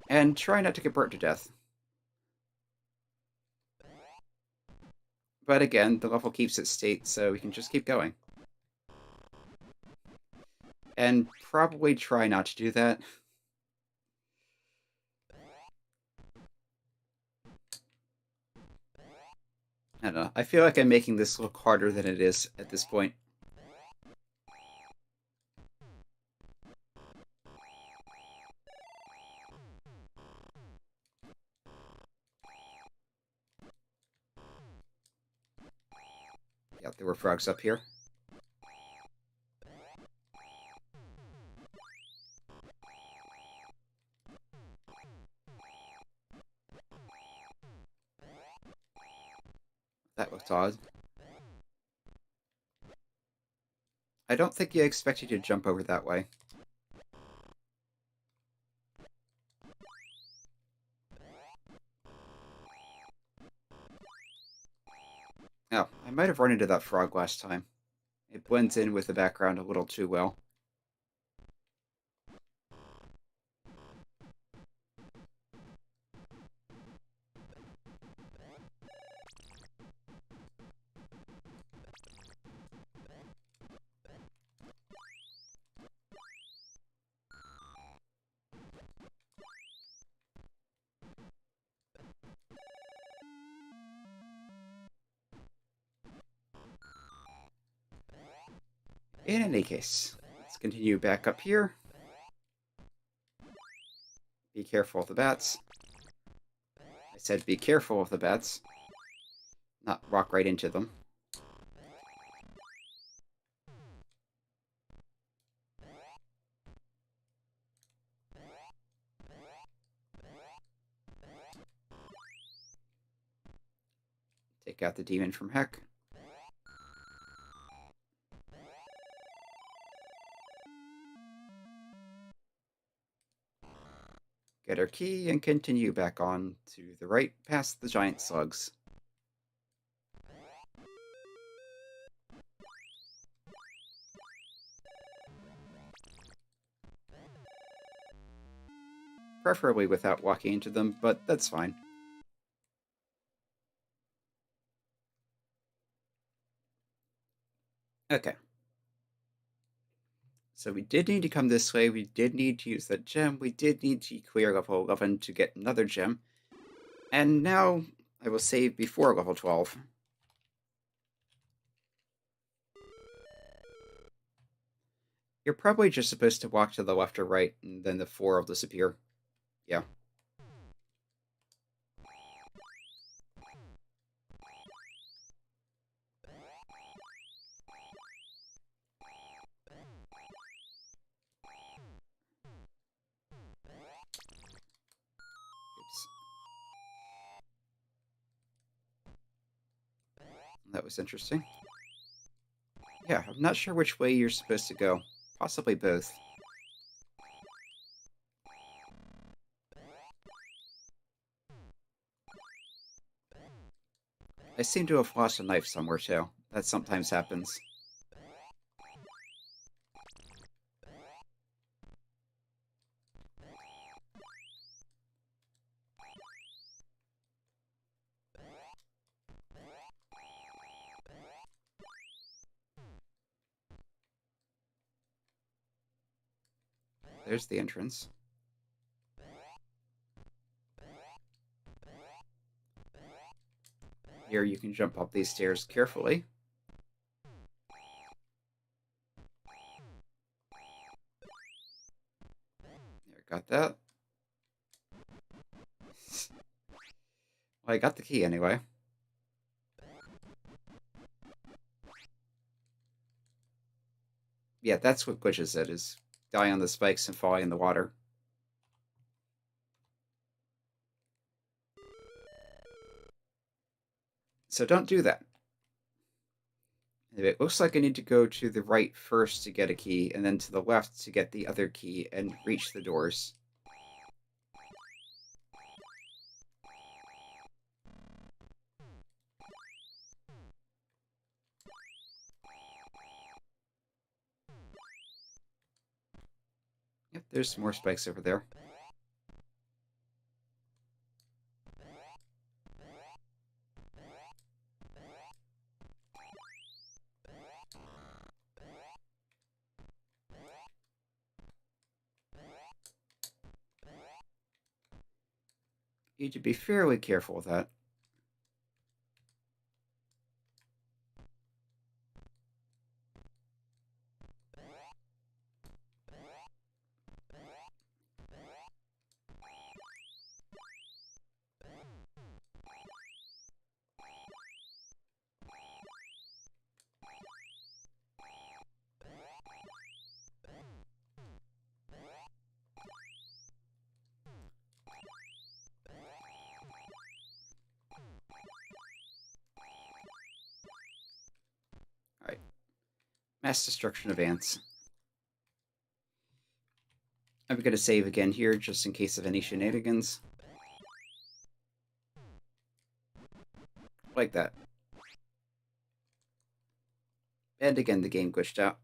And try not to get burnt to death. But again, the level keeps its state, so we can just keep going. And probably try not to do that. I don't know. I feel like I'm making this look harder than it is at this point. Yeah, there were frogs up here. That looked odd. I don't think you expect you to jump over that way. Oh, I might have run into that frog last time. It blends in with the background a little too well. In any case, let's continue back up here. Be careful of the bats. I said be careful of the bats. Not walk right into them. Take out the demon from heck. Get our key and continue back on to the right past the giant slugs. Preferably without walking into them, but that's fine. Okay. So we did need to come this way, we did need to use that gem, we did need to clear level 11 to get another gem, and now I will save before level 12. You're probably just supposed to walk to the left or right, and then the 4 will disappear. Yeah. Oops. That was interesting. Yeah, I'm not sure which way you're supposed to go. Possibly both. I seem to have lost a knife somewhere too. That sometimes happens. There's the entrance. Here you can jump up these stairs carefully. There, got that. Well, I got the key anyway. Yeah, that's what glitches it, is dying on the spikes and falling in the water. So don't do that. It looks like I need to go to the right first to get a key, and then to the left to get the other key and reach the doors. Yep, there's some more spikes over there. You need to be fairly careful with that. Alright. Mass destruction of ants. I'm going to save again here, just in case of any shenanigans. Like that. And again, the game glitched out.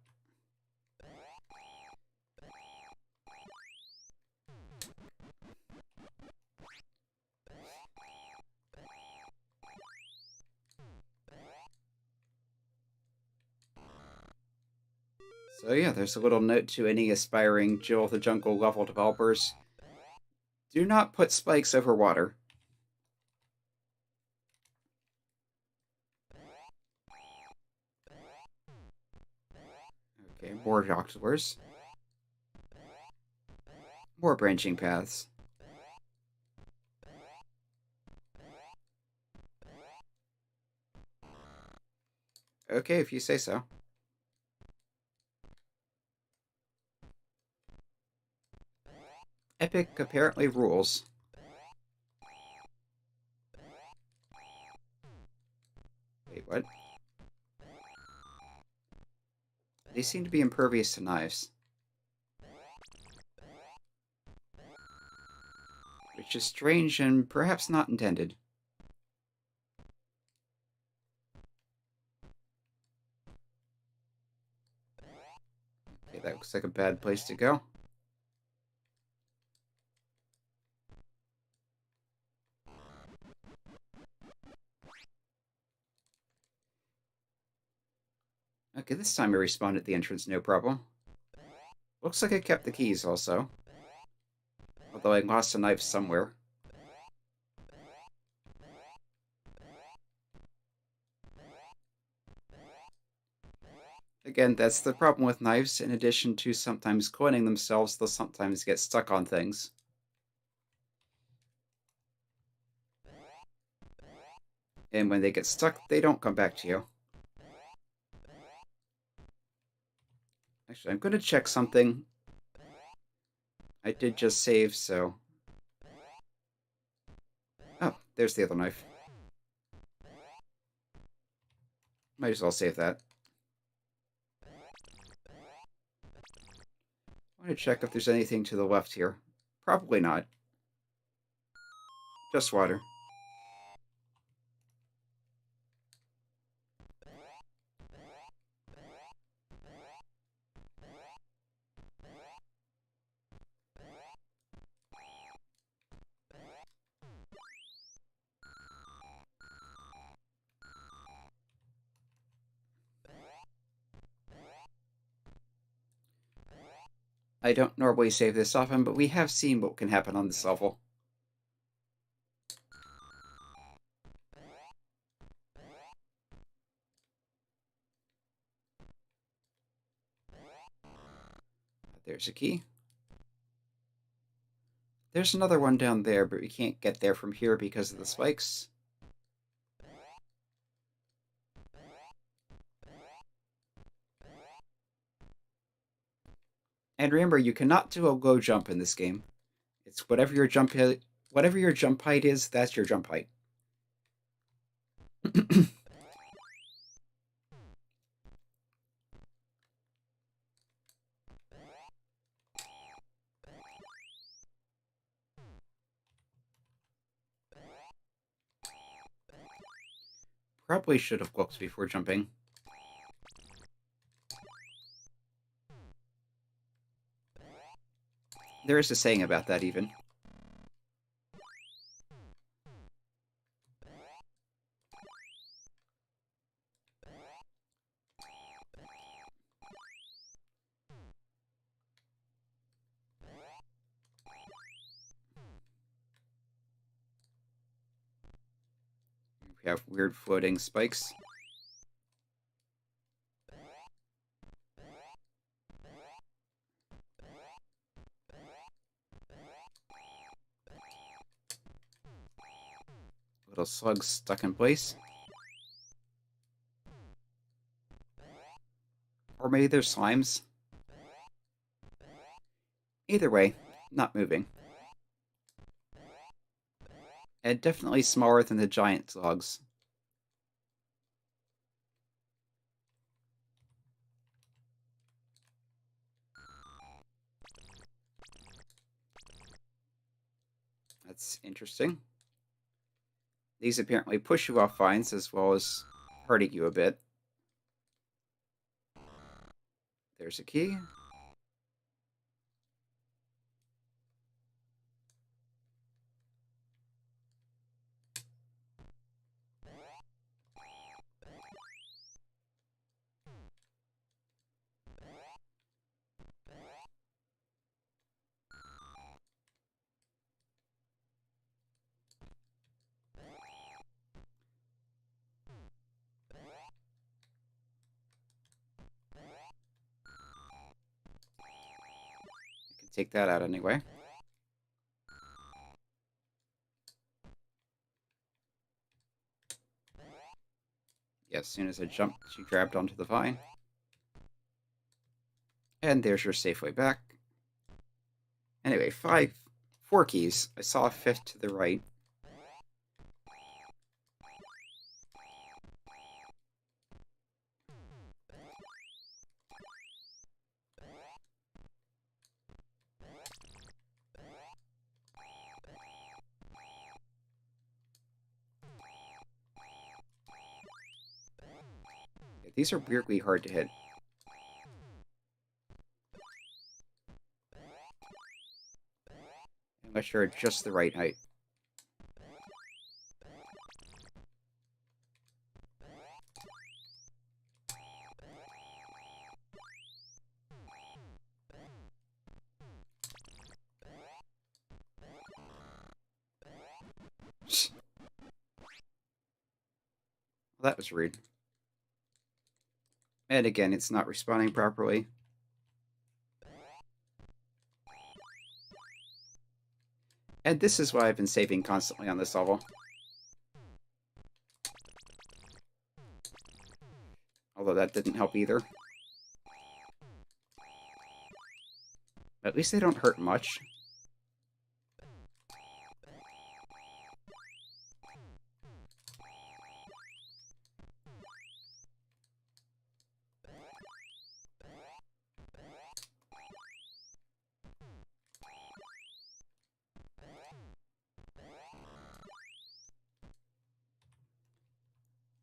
So yeah, there's a little note to any aspiring Jill of the Jungle level developers. Do not put spikes over water. Okay, more octolures. More branching paths. Okay, if you say so. Epic apparently rules. Wait, what? They seem to be impervious to knives. Which is strange and perhaps not intended. Okay, that looks like a bad place to go. Okay, this time I respawned at the entrance, no problem. Looks like I kept the keys also. Although I lost a knife somewhere. Again, that's the problem with knives. In addition to sometimes cloning themselves, they'll sometimes get stuck on things. And when they get stuck, they don't come back to you. Actually, I'm going to check something. I did just save, so... Oh, there's the other knife. Might as well save that. I want to check if there's anything to the left here. Probably not. Just water. I don't normally save this often, but we have seen what can happen on this level. There's a key. There's another one down there, but we can't get there from here because of the spikes. And remember, you cannot do a low jump in this game. It's whatever your jump height is, that's your jump height. Probably should have looked before jumping. There is a saying about that, even. We have weird floating spikes. Little slugs stuck in place. Or maybe they're slimes. Either way, not moving. And definitely smaller than the giant slugs. That's interesting. These apparently push you off vines as well as hurting you a bit. There's a key. I can take that out anyway. Yeah, as soon as I jumped, she grabbed onto the vine. And there's your safe way back. Anyway, 4 keys. I saw a 5th to the right. Yeah, these are weirdly hard to hit. Unless you're at just the right height. Well, that was rude. And again, it's not responding properly. And this is why I've been saving constantly on this level. Although that didn't help either. At least they don't hurt much.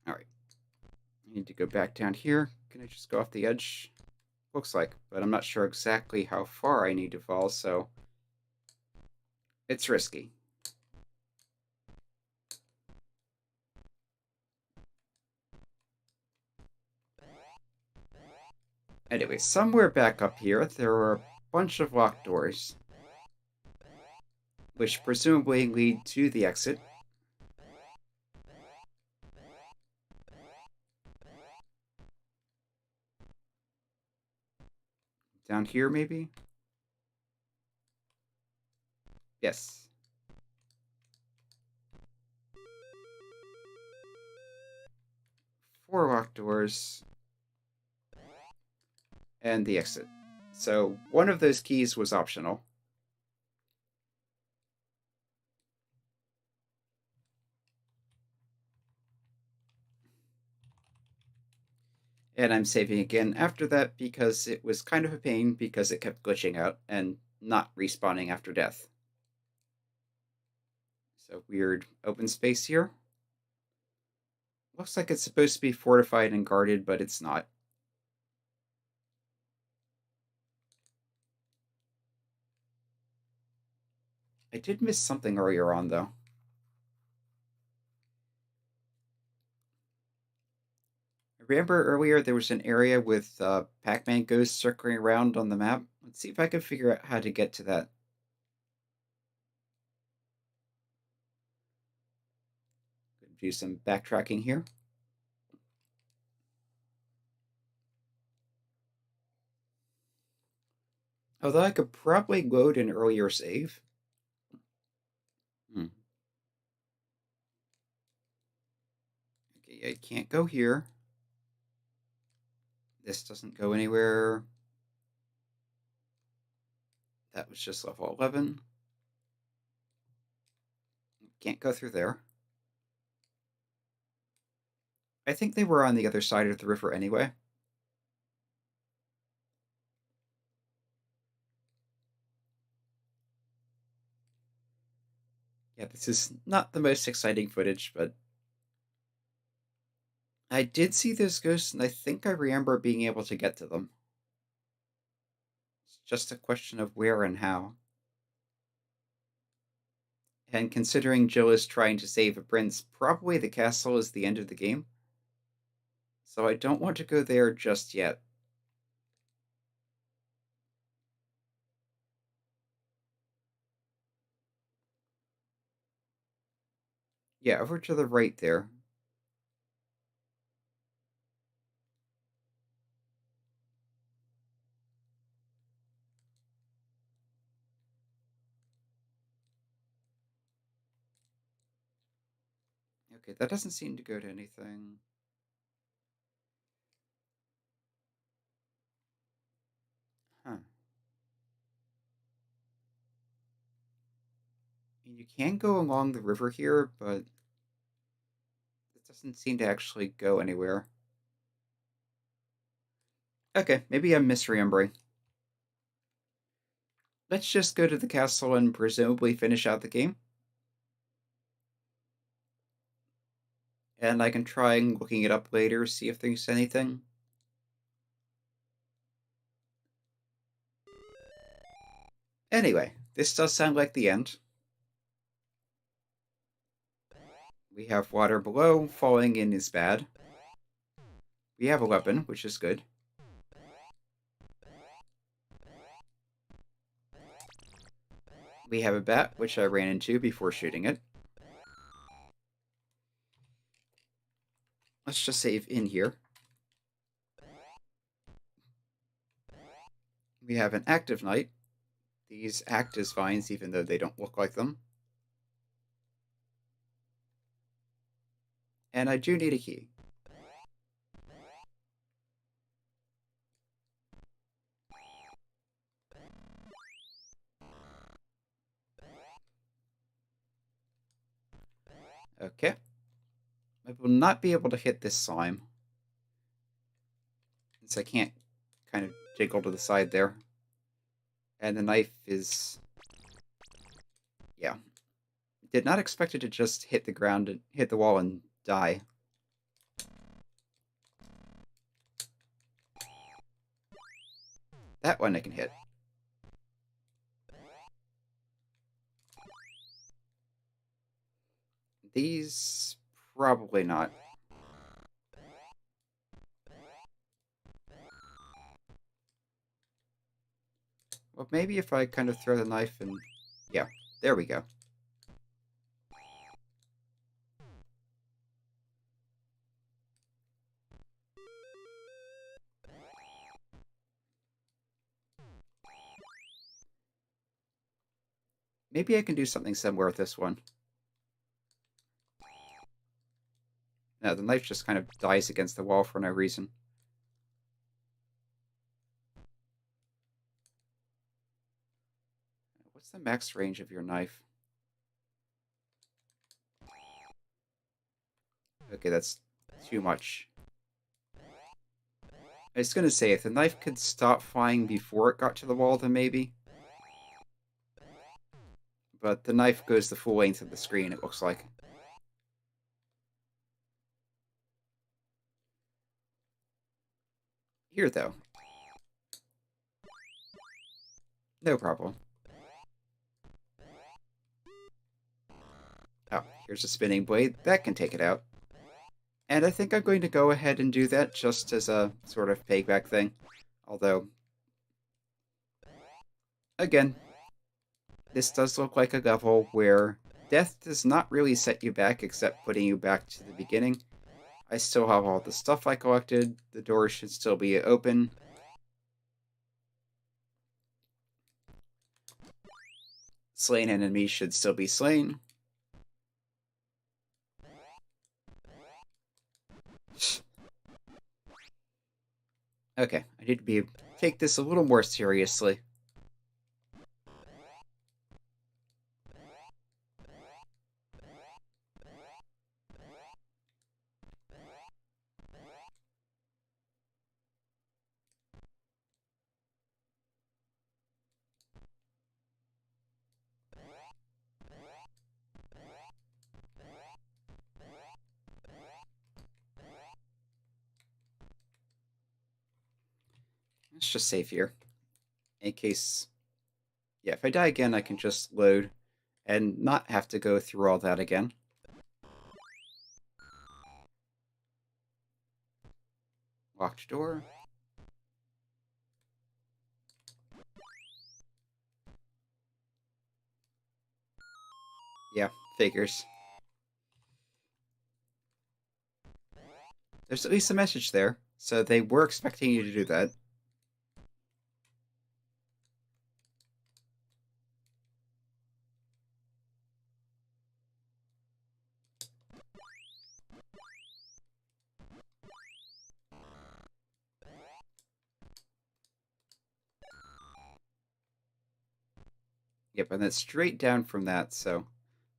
Alright. I need to go back down here. Can I just go off the edge? Looks like, but I'm not sure exactly how far I need to fall, so it's risky. Anyway, somewhere back up here, there are a bunch of locked doors, which presumably lead to the exit. Down here, maybe? Yes. Four locked doors. And the exit. So one of those keys was optional. And I'm saving again after that because it was kind of a pain because it kept glitching out and not respawning after death. So weird open space here. Looks like it's supposed to be fortified and guarded, but it's not. I did miss something earlier on, though. Remember earlier there was an area with Pac-Man ghosts circling around on the map? Let's see if I can figure out how to get to that. Could do some backtracking here. Although I could probably load an earlier save. Okay, I can't go here. This doesn't go anywhere. That was just level 11. Can't go through there. I think they were on the other side of the river anyway. Yeah, this is not the most exciting footage, but I did see those ghosts, and I think I remember being able to get to them. It's just a question of where and how. And considering Jill is trying to save a prince, probably the castle is the end of the game. So I don't want to go there just yet. Yeah, over to the right there. Okay, that doesn't seem to go to anything. Huh. You can go along the river here, but it doesn't seem to actually go anywhere. Okay, maybe I'm misremembering. Let's just go to the castle and presumably finish out the game. And I can try looking it up later, see if there's anything. Anyway, this does sound like the end. We have water below, falling in is bad. We have a weapon, which is good. We have a bat, which I ran into before shooting it. Let's just save in here. We have an active knight. These act as vines, even though they don't look like them. And I do need a key. Okay. I will not be able to hit this slime, since I can't kind of jiggle to the side there. And the knife is... yeah. Did not expect it to just hit the ground and hit the wall and die. That one I can hit. These... probably not. Well, maybe if I kind of throw the knife and... yeah, there we go. Maybe I can do something similar with this one. No, the knife just kind of dies against the wall for no reason. What's the max range of your knife? Okay, that's too much. I was going to say, if the knife could stop flying before it got to the wall, then maybe. But the knife goes the full length of the screen, it looks like. Here, though. No problem. Oh, here's a spinning blade. That can take it out. And I think I'm going to go ahead and do that just as a sort of payback thing. Although, again, this does look like a level where Death does not really set you back except putting you back to the beginning. I still have all the stuff I collected. The door should still be open. Slain enemies should still be slain. Okay, I need to take this a little more seriously. Let's just save here. In case... Yeah, if I die again, I can just load and not have to go through all that again. Locked door. Yeah, figures. There's at least a message there, so they were expecting you to do that. Yep, and that's straight down from that, so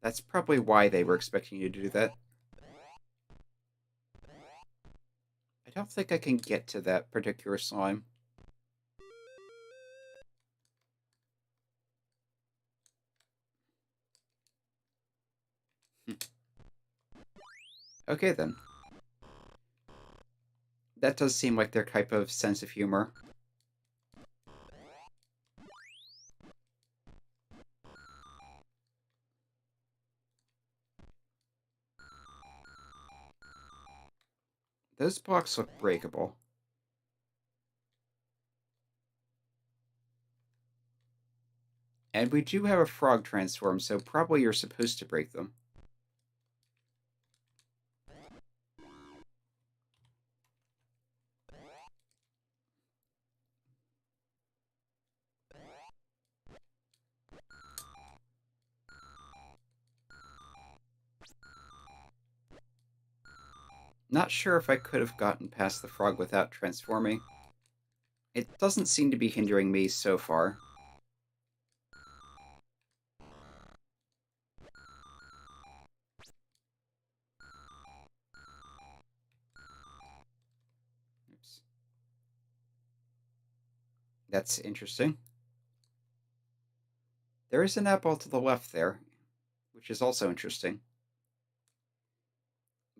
that's probably why they were expecting you to do that. I don't think I can get to that particular slime. Okay, then. That does seem like their type of sense of humor. Those blocks look breakable. And we do have a frog transform, so probably you're supposed to break them. Not sure if I could have gotten past the frog without transforming. It doesn't seem to be hindering me so far. Oops. That's interesting. There is an apple to the left there, which is also interesting.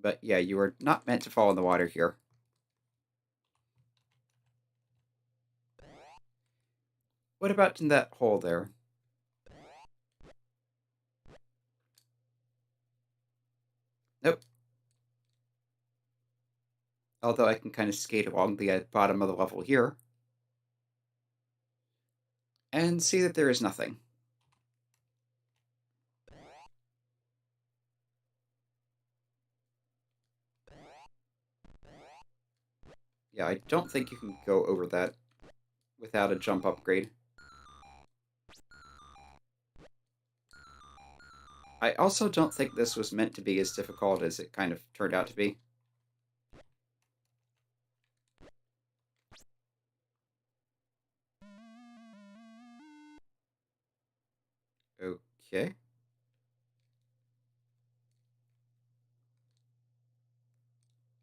But yeah, you are not meant to fall in the water here. What about in that hole there? Nope. Although I can kind of skate along the bottom of the level here. And see that there is nothing. Yeah, I don't think you can go over that without a jump upgrade. I also don't think this was meant to be as difficult as it kind of turned out to be. Okay.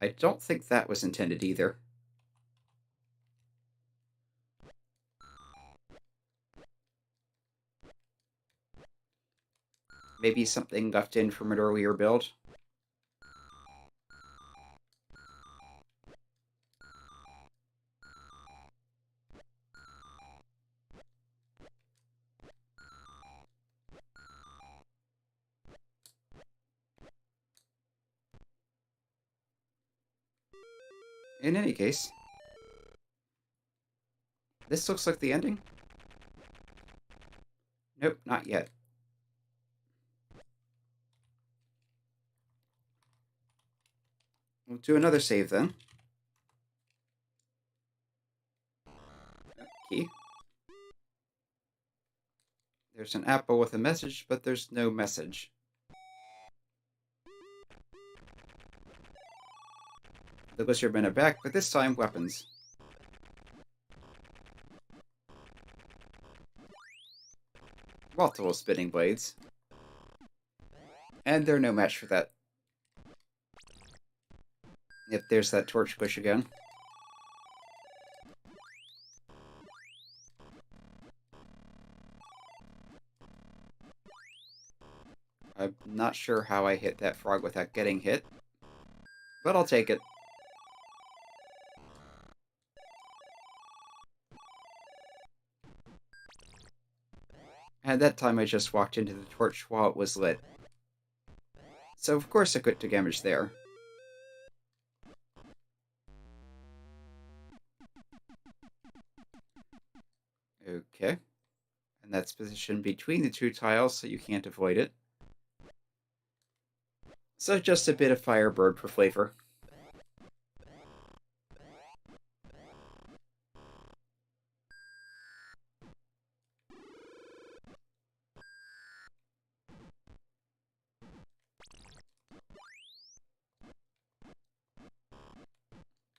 I don't think that was intended either. Maybe something left in from an earlier build. In any case, this looks like the ending. Nope, not yet. We'll do another save then. Key. There's an apple with a message, but there's no message. The lizardmen are back, but this time weapons. Multiple spinning blades. And they're no match for that. Yep, there's that torch push again. I'm not sure how I hit that frog without getting hit, but I'll take it. And that time I just walked into the torch while it was lit. So of course I took damage there. Okay. And that's positioned between the two tiles, so you can't avoid it. So just a bit of Firebird for flavor.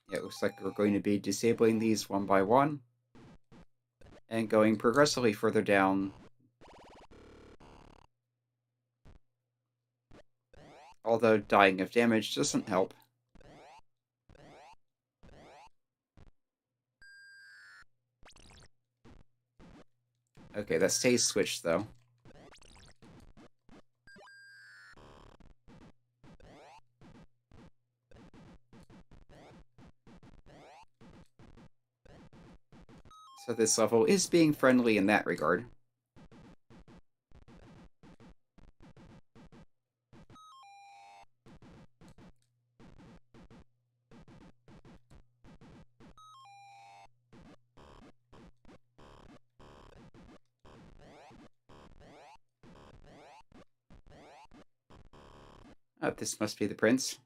Yeah, it looks like we're going to be disabling these one by one, and going progressively further down. Although dying of damage doesn't help. Okay, that stays switched though. So this level is being friendly in that regard. This must be the prince.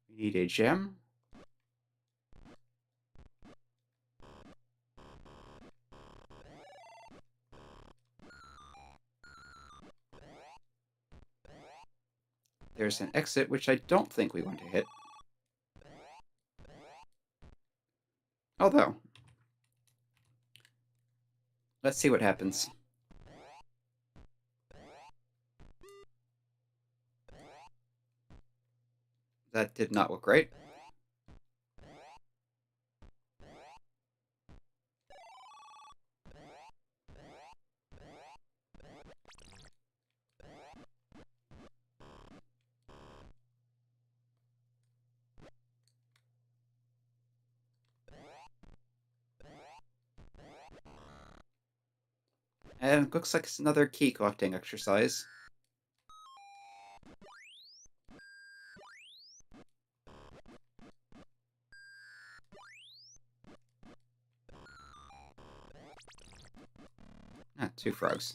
We need a gem. There's an exit, which I don't think we want to hit. Although, let's see what happens. That did not look right. And it looks like it's another key collecting exercise. Two frogs.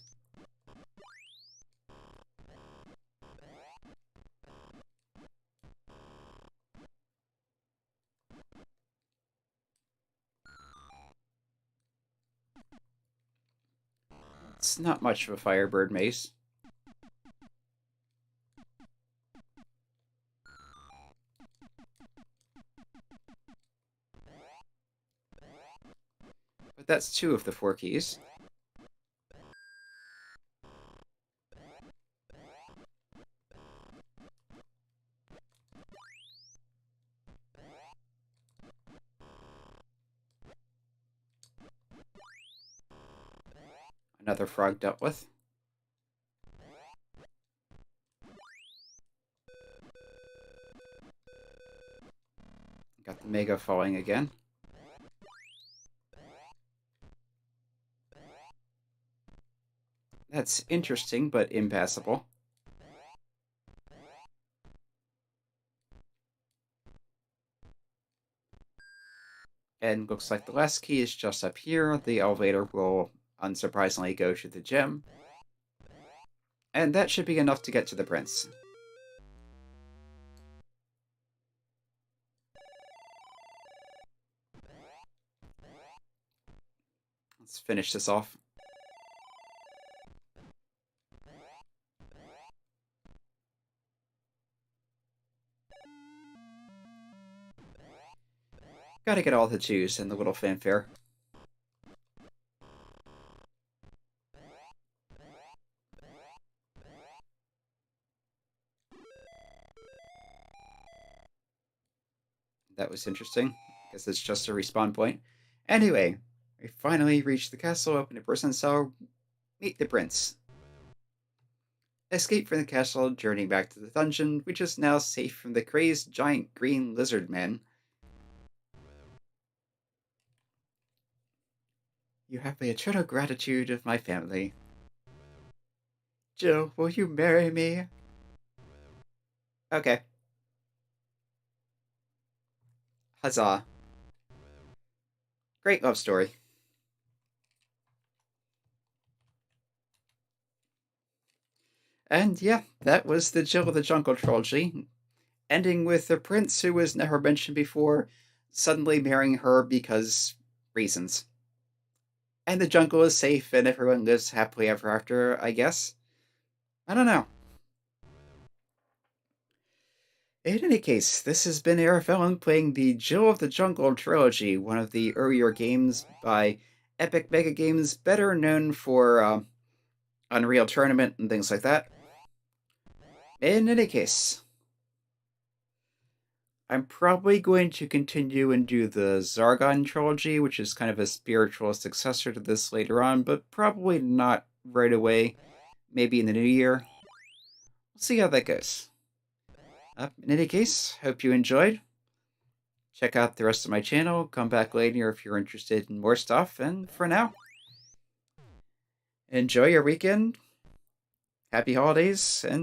It's not much of a Firebird mace. But that's two of the 4 keys. Another frog dealt with. Got the Mega falling again. That's interesting, but impassable. And looks like the last key is just up here. The elevator will, unsurprisingly, go to the gem. And that should be enough to get to the prince. Let's finish this off. Gotta get all the twos and the little fanfare. That was interesting. I guess it's just a respawn point. Anyway, we finally reached the castle, open the person cell, meet the prince. Escape from the castle, journey back to the dungeon, which is now safe from the crazed giant green lizard man. You have the eternal gratitude of my family. Jill, will you marry me? Okay. Huzzah. Great love story. And yeah, that was the Jill of the Jungle trilogy, ending with the prince who was never mentioned before suddenly marrying her because reasons. And the jungle is safe and everyone lives happily ever after, I guess. I don't know. In any case, this has been Arafellin playing the Jill of the Jungle trilogy, one of the earlier games by Epic Mega Games, better known for Unreal Tournament and things like that. In any case, I'm probably going to continue and do the Zargon trilogy, which is kind of a spiritual successor to this later on, but probably not right away. Maybe in the new year. We'll see how that goes. In any case, hope you enjoyed. Check out the rest of my channel. Come back later if you're interested in more stuff. And for now, enjoy your weekend. Happy holidays, and